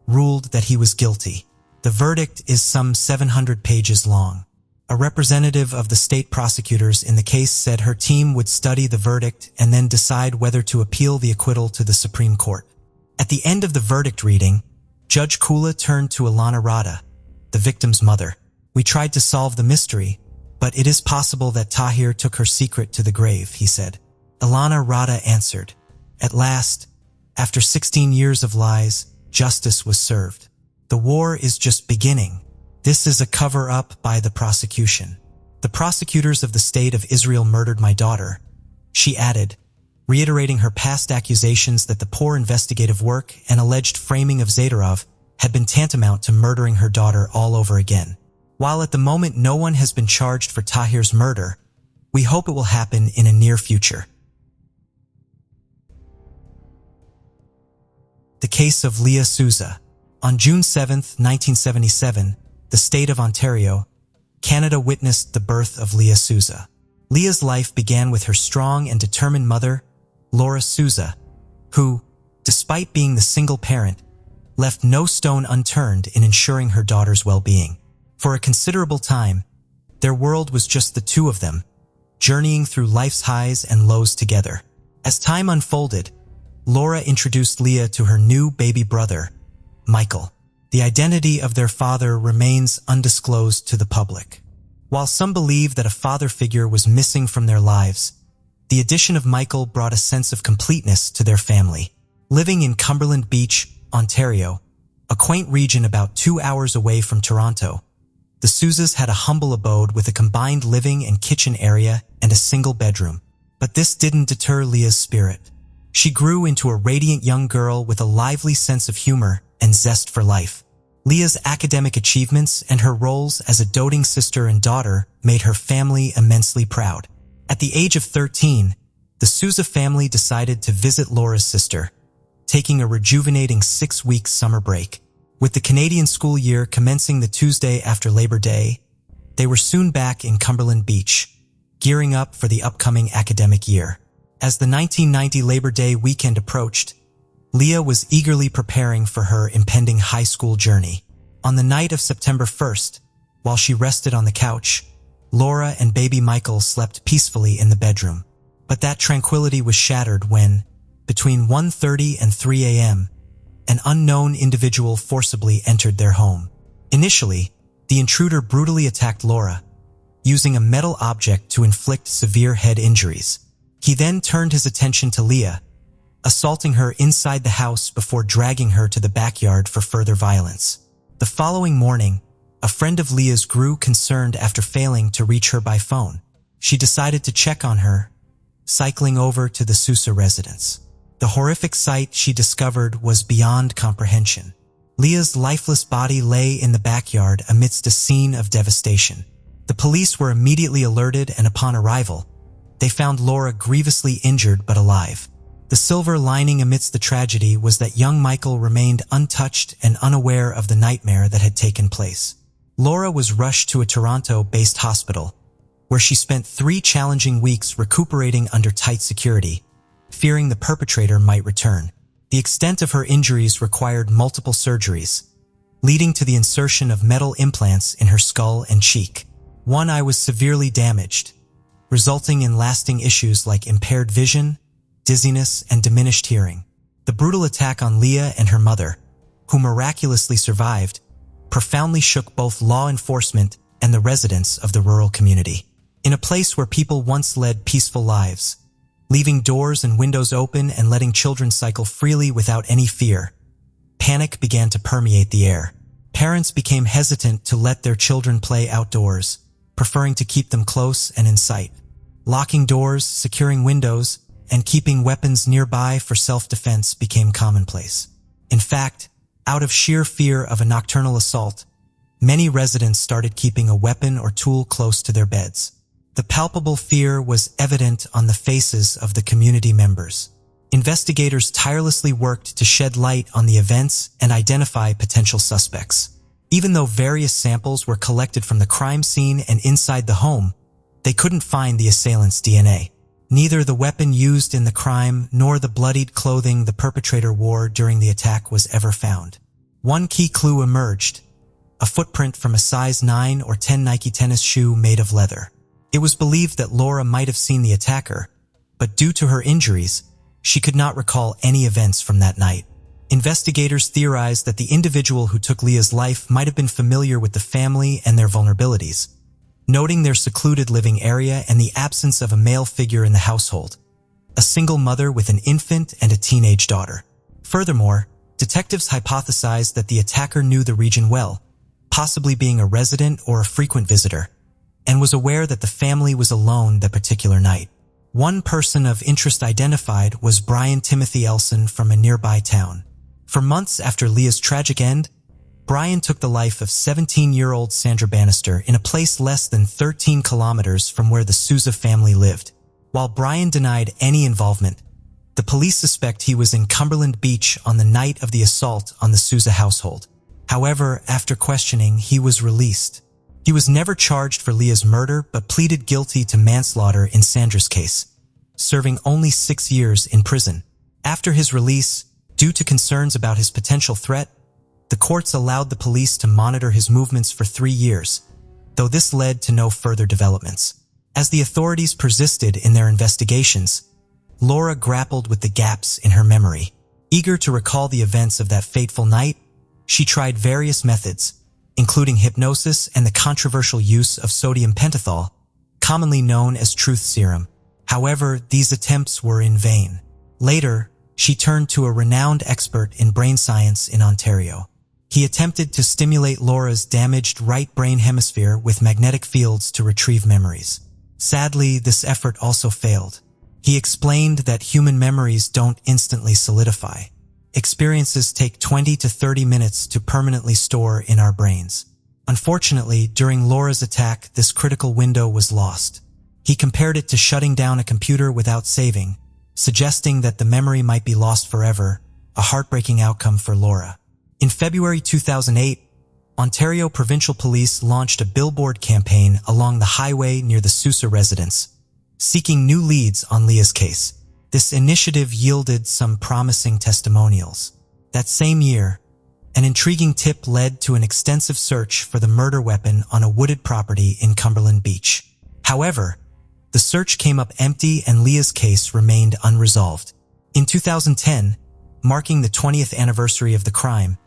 A: ruled that he was guilty. The verdict is some 700 pages long. A representative of the state prosecutors in the case said her team would study the verdict and then decide whether to appeal the acquittal to the Supreme Court. At the end of the verdict reading, Judge Kula turned to Alana Rada, the victim's mother. "We tried to solve the mystery, but it is possible that Tahir took her secret to the grave," he said. Alana Rada answered, "At last, after 16 years of lies, justice was served. The war is just beginning. This is a cover-up by the prosecution. The prosecutors of the state of Israel murdered my daughter," she added, reiterating her past accusations that the poor investigative work and alleged framing of Zadarov had been tantamount to murdering her daughter all over again. While at the moment no one has been charged for Tahir's murder, we hope it will happen in a near future. The case of Leah Souza. On June 7, 1977, the state of Ontario, Canada witnessed the birth of Leah Souza. Leah's life began with her strong and determined mother, Laura Souza, who, despite being the single parent, left no stone unturned in ensuring her daughter's well-being. For a considerable time, their world was just the two of them, journeying through life's highs and lows together. As time unfolded, Laura introduced Leah to her new baby brother, Michael. The identity of their father remains undisclosed to the public. While some believe that a father figure was missing from their lives, the addition of Michael brought a sense of completeness to their family. Living in Cumberland Beach, Ontario, a quaint region about 2 hours away from Toronto, the Souzas had a humble abode with a combined living and kitchen area and a single bedroom. But this didn't deter Leah's spirit. She grew into a radiant young girl with a lively sense of humor and zest for life. Leah's academic achievements and her roles as a doting sister and daughter made her family immensely proud. At the age of 13, the Souza family decided to visit Laura's sister, taking a rejuvenating 6-week summer break. With the Canadian school year commencing the Tuesday after Labor Day, they were soon back in Cumberland Beach, gearing up for the upcoming academic year. As the 1990 Labor Day weekend approached, Leah was eagerly preparing for her impending high school journey. On the night of September 1st, while she rested on the couch, Laura and baby Michael slept peacefully in the bedroom. But that tranquility was shattered when, between 1:30 and 3 a.m., an unknown individual forcibly entered their home. Initially, the intruder brutally attacked Laura, using a metal object to inflict severe head injuries. He then turned his attention to Leah, assaulting her inside the house before dragging her to the backyard for further violence. The following morning, a friend of Leah's grew concerned after failing to reach her by phone. She decided to check on her, cycling over to the Souza residence. The horrific sight she discovered was beyond comprehension. Leah's lifeless body lay in the backyard amidst a scene of devastation. The police were immediately alerted, and upon arrival, they found Laura grievously injured but alive. The silver lining amidst the tragedy was that young Michael remained untouched and unaware of the nightmare that had taken place. Laura was rushed to a Toronto-based hospital, where she spent 3 challenging weeks recuperating under tight security, fearing the perpetrator might return. The extent of her injuries required multiple surgeries, leading to the insertion of metal implants in her skull and cheek. One eye was severely damaged, resulting in lasting issues like impaired vision, dizziness, and diminished hearing. The brutal attack on Leah and her mother, who miraculously survived, profoundly shook both law enforcement and the residents of the rural community. In a place where people once led peaceful lives, leaving doors and windows open and letting children cycle freely without any fear, panic began to permeate the air. Parents became hesitant to let their children play outdoors, preferring to keep them close and in sight. Locking doors, securing windows, and keeping weapons nearby for self-defense became commonplace. In fact, out of sheer fear of a nocturnal assault, many residents started keeping a weapon or tool close to their beds. The palpable fear was evident on the faces of the community members. Investigators tirelessly worked to shed light on the events and identify potential suspects. Even though various samples were collected from the crime scene and inside the home, they couldn't find the assailant's DNA. Neither the weapon used in the crime nor the bloodied clothing the perpetrator wore during the attack was ever found. One key clue emerged: a footprint from a size 9 or 10 Nike tennis shoe made of leather. It was believed that Laura might have seen the attacker, but due to her injuries, she could not recall any events from that night. Investigators theorized that the individual who took Leah's life might have been familiar with the family and their vulnerabilities, noting their secluded living area and the absence of a male figure in the household, a single mother with an infant and a teenage daughter. Furthermore, detectives hypothesized that the attacker knew the region well, possibly being a resident or a frequent visitor, and was aware that the family was alone that particular night. One person of interest identified was Brian Timothy Elson from a nearby town. For months after Leah's tragic end, Brian took the life of 17-year-old Sandra Bannister in a place less than 13 kilometers from where the Souza family lived. While Brian denied any involvement, the police suspect he was in Cumberland Beach on the night of the assault on the Souza household. However, after questioning, he was released. He was never charged for Leah's murder but pleaded guilty to manslaughter in Sandra's case, serving only 6 years in prison. After his release, due to concerns about his potential threat, the courts allowed the police to monitor his movements for 3 years, though this led to no further developments. As the authorities persisted in their investigations, Laura grappled with the gaps in her memory. Eager to recall the events of that fateful night, she tried various methods, including hypnosis and the controversial use of sodium pentothal, commonly known as truth serum. However, these attempts were in vain. Later, she turned to a renowned expert in brain science in Ontario. He attempted to stimulate Laura's damaged right brain hemisphere with magnetic fields to retrieve memories. Sadly, this effort also failed. He explained that human memories don't instantly solidify. Experiences take 20 to 30 minutes to permanently store in our brains. Unfortunately, during Laura's attack, this critical window was lost. He compared it to shutting down a computer without saving, suggesting that the memory might be lost forever, a heartbreaking outcome for Laura. In February 2008, Ontario Provincial Police launched a billboard campaign along the highway near the Souza residence, seeking new leads on Leah's case. This initiative yielded some promising testimonials. That same year, an intriguing tip led to an extensive search for the murder weapon on a wooded property in Cumberland Beach. However, the search came up empty and Leah's case remained unresolved. In 2010, marking the 20th anniversary of the crime,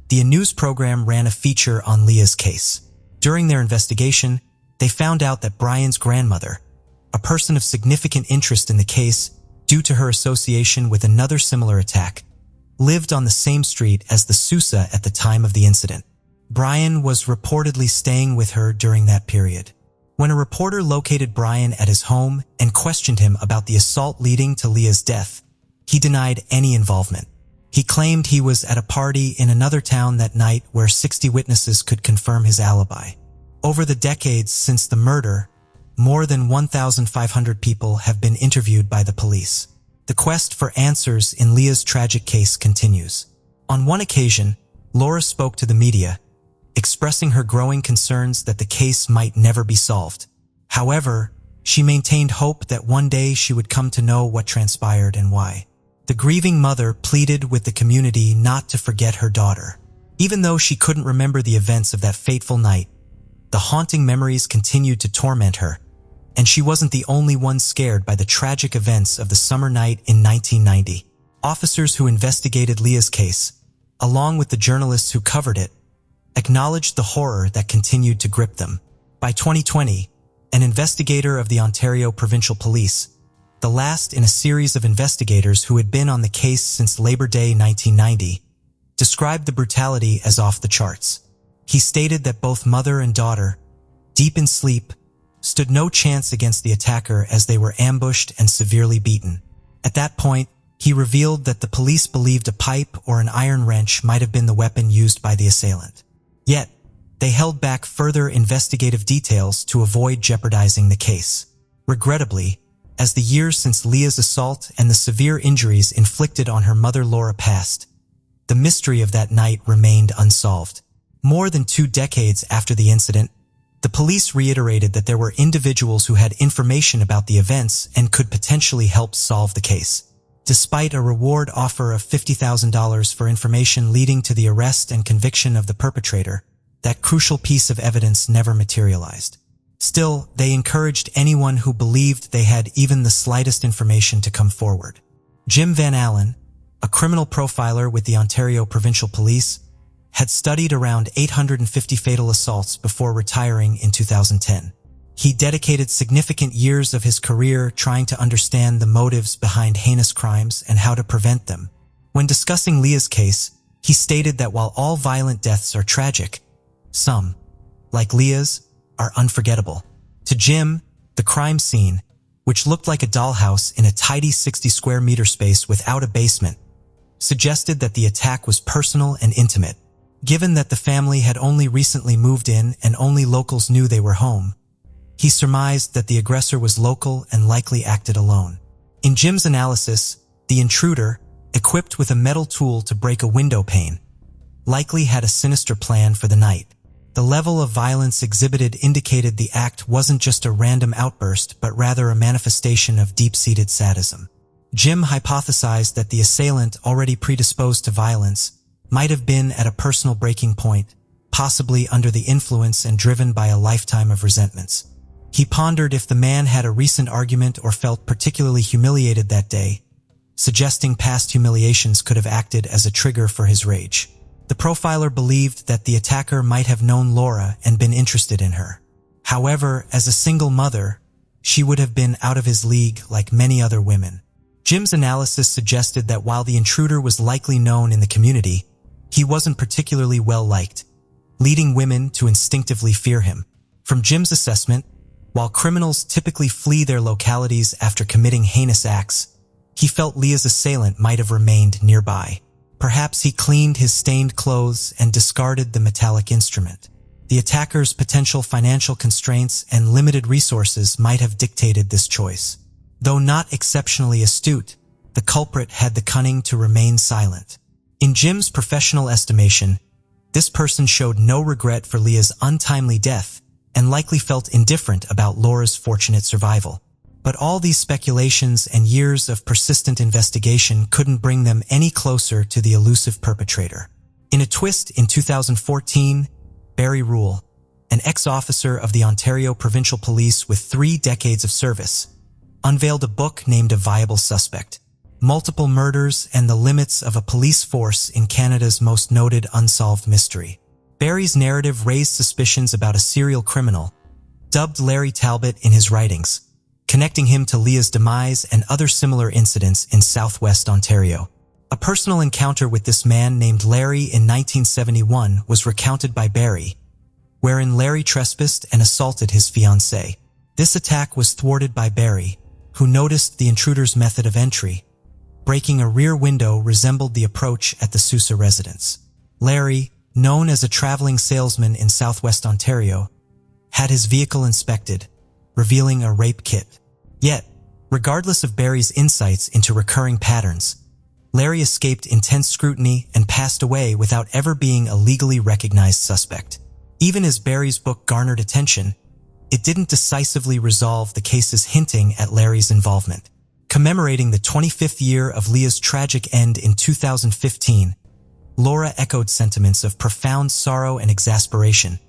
A: the news program ran a feature on Leah's case. During their investigation, they found out that Brian's grandmother, a person of significant interest in the case due to her association with another similar attack, lived on the same street as the Souza at the time of the incident. Brian was reportedly staying with her during that period. When a reporter located Brian at his home and questioned him about the assault leading to Leah's death, he denied any involvement. He claimed he was at a party in another town that night where 60 witnesses could confirm his alibi. Over the decades since the murder, more than 1,500 people have been interviewed by the police. The quest for answers in Leah's tragic case continues. On one occasion, Laura spoke to the media, expressing her growing concerns that the case might never be solved. However, she maintained hope that one day she would come to know what transpired and why. The grieving mother pleaded with the community not to forget her daughter. Even though she couldn't remember the events of that fateful night, the haunting memories continued to torment her, and she wasn't the only one scared by the tragic events of the summer night in 1990. Officers who investigated Leah's case, along with the journalists who covered it, acknowledged the horror that continued to grip them. By 2020, an investigator of the Ontario Provincial Police, the last in a series of investigators who had been on the case since Labor Day 1990, described the brutality as off the charts. He stated that both mother and daughter, deep in sleep, stood no chance against the attacker as they were ambushed and severely beaten. At that point, he revealed that the police believed a pipe or an iron wrench might have been the weapon used by the assailant. Yet, they held back further investigative details to avoid jeopardizing the case. Regrettably, as the years since Leah's assault and the severe injuries inflicted on her mother Laura passed, the mystery of that night remained unsolved. More than 2 decades after the incident, the police reiterated that there were individuals who had information about the events and could potentially help solve the case. Despite a reward offer of $50,000 for information leading to the arrest and conviction of the perpetrator, that crucial piece of evidence never materialized. Still, they encouraged anyone who believed they had even the slightest information to come forward. Jim Van Allen, a criminal profiler with the Ontario Provincial Police, had studied around 850 fatal assaults before retiring in 2010. He dedicated significant years of his career trying to understand the motives behind heinous crimes and how to prevent them. When discussing Leah's case, he stated that while all violent deaths are tragic, some, like Leah's, are unforgettable. To Jim, the crime scene, which looked like a dollhouse in a tidy 60-square-meter space without a basement, suggested that the attack was personal and intimate. Given that the family had only recently moved in and only locals knew they were home, he surmised that the aggressor was local and likely acted alone. In Jim's analysis, the intruder, equipped with a metal tool to break a window pane, likely had a sinister plan for the night. The level of violence exhibited indicated the act wasn't just a random outburst, but rather a manifestation of deep-seated sadism. Jim hypothesized that the assailant, already predisposed to violence, might have been at a personal breaking point, possibly under the influence and driven by a lifetime of resentments. He pondered if the man had a recent argument or felt particularly humiliated that day, suggesting past humiliations could have acted as a trigger for his rage. The profiler believed that the attacker might have known Laura and been interested in her. However, as a single mother, she would have been out of his league like many other women. Jim's analysis suggested that while the intruder was likely known in the community, he wasn't particularly well-liked, leading women to instinctively fear him. From Jim's assessment, while criminals typically flee their localities after committing heinous acts, he felt Leah's assailant might have remained nearby. Perhaps he cleaned his stained clothes and discarded the metallic instrument. The attacker's potential financial constraints and limited resources might have dictated this choice. Though not exceptionally astute, the culprit had the cunning to remain silent. In Jim's professional estimation, this person showed no regret for Leah's untimely death and likely felt indifferent about Laura's fortunate survival. But all these speculations and years of persistent investigation couldn't bring them any closer to the elusive perpetrator. In a twist, in 2014, Mary Rule, an ex-officer of the Ontario Provincial Police with 3 decades of service, unveiled a book named A Viable Suspect: Multiple Murders and the Limits of a Police Force in Canada's Most Noted Unsolved Mystery. Barry's narrative raised suspicions about a serial criminal, dubbed Larry Talbot in his writings, connecting him to Leah's demise and other similar incidents in southwest Ontario. A personal encounter with this man named Larry in 1971 was recounted by Barry, wherein Larry trespassed and assaulted his fiancée. This attack was thwarted by Barry, who noticed the intruder's method of entry. Breaking a rear window resembled the approach at the Souza residence. Larry, known as a traveling salesman in southwest Ontario, had his vehicle inspected, revealing a rape kit. Yet, regardless of Barry's insights into recurring patterns, Larry escaped intense scrutiny and passed away without ever being a legally recognized suspect. Even as Barry's book garnered attention, it didn't decisively resolve the cases hinting at Larry's involvement. Commemorating the 25th year of Leah's tragic end in 2015, Laura echoed sentiments of profound sorrow and exasperation,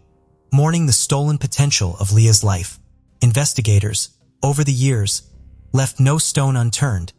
A: mourning the stolen potential of Leah's life. Investigators, over the years, left no stone unturned,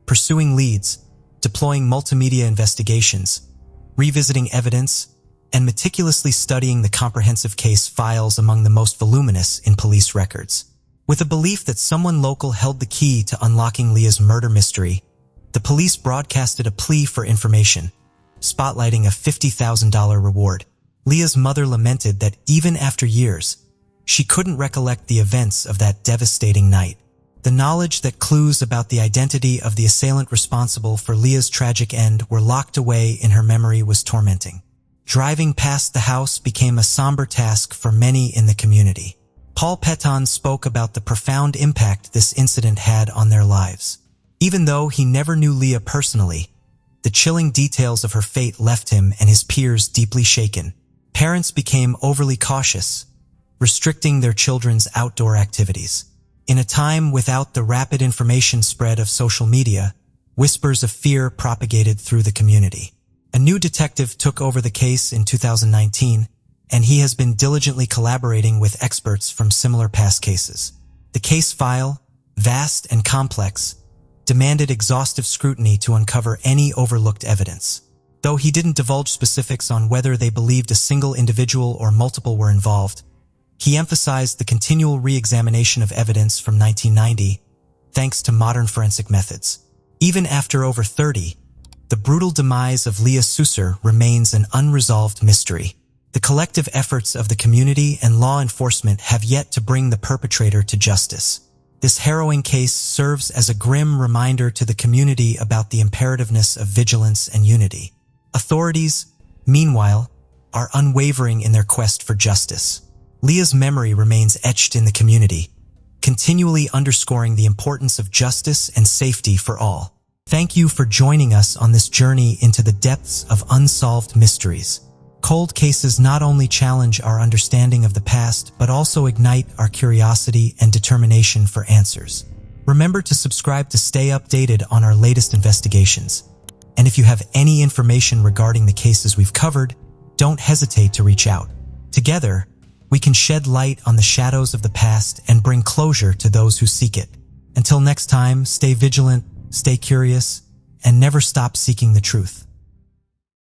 A: pursuing leads, deploying multimedia investigations, revisiting evidence, and meticulously studying the comprehensive case files among the most voluminous in police records. With a belief that someone local held the key to unlocking Leah's murder mystery, the police broadcasted a plea for information, spotlighting a $50,000 reward. Leah's mother lamented that even after years, she couldn't recollect the events of that devastating night. The knowledge that clues about the identity of the assailant responsible for Leah's tragic end were locked away in her memory was tormenting. Driving past the house became a somber task for many in the community. Paul Peton spoke about the profound impact this incident had on their lives. Even though he never knew Leah personally, the chilling details of her fate left him and his peers deeply shaken. Parents became overly cautious, restricting their children's outdoor activities. In a time without the rapid information spread of social media, whispers of fear propagated through the community. A new detective took over the case in 2019, and he has been diligently collaborating with experts from similar past cases. The case file, vast and complex, demanded exhaustive scrutiny to uncover any overlooked evidence. Though he didn't divulge specifics on whether they believed a single individual or multiple were involved, he emphasized the continual re-examination of evidence from 1990, thanks to modern forensic methods. Even after over 30, the brutal demise of Leah Souza remains an unresolved mystery. The collective efforts of the community and law enforcement have yet to bring the perpetrator to justice. This harrowing case serves as a grim reminder to the community about the imperativeness of vigilance and unity. Authorities, meanwhile, are unwavering in their quest for justice. Leah's memory remains etched in the community, continually underscoring the importance of justice and safety for all. Thank you for joining us on this journey into the depths of unsolved mysteries. Cold cases not only challenge our understanding of the past, but also ignite our curiosity and determination for answers. Remember to subscribe to stay updated on our latest investigations. And if you have any information regarding the cases we've covered, don't hesitate to reach out. Together, we can shed light on the shadows of the past and bring closure to those who seek it. Until next time, stay vigilant, stay curious, and never stop seeking the truth.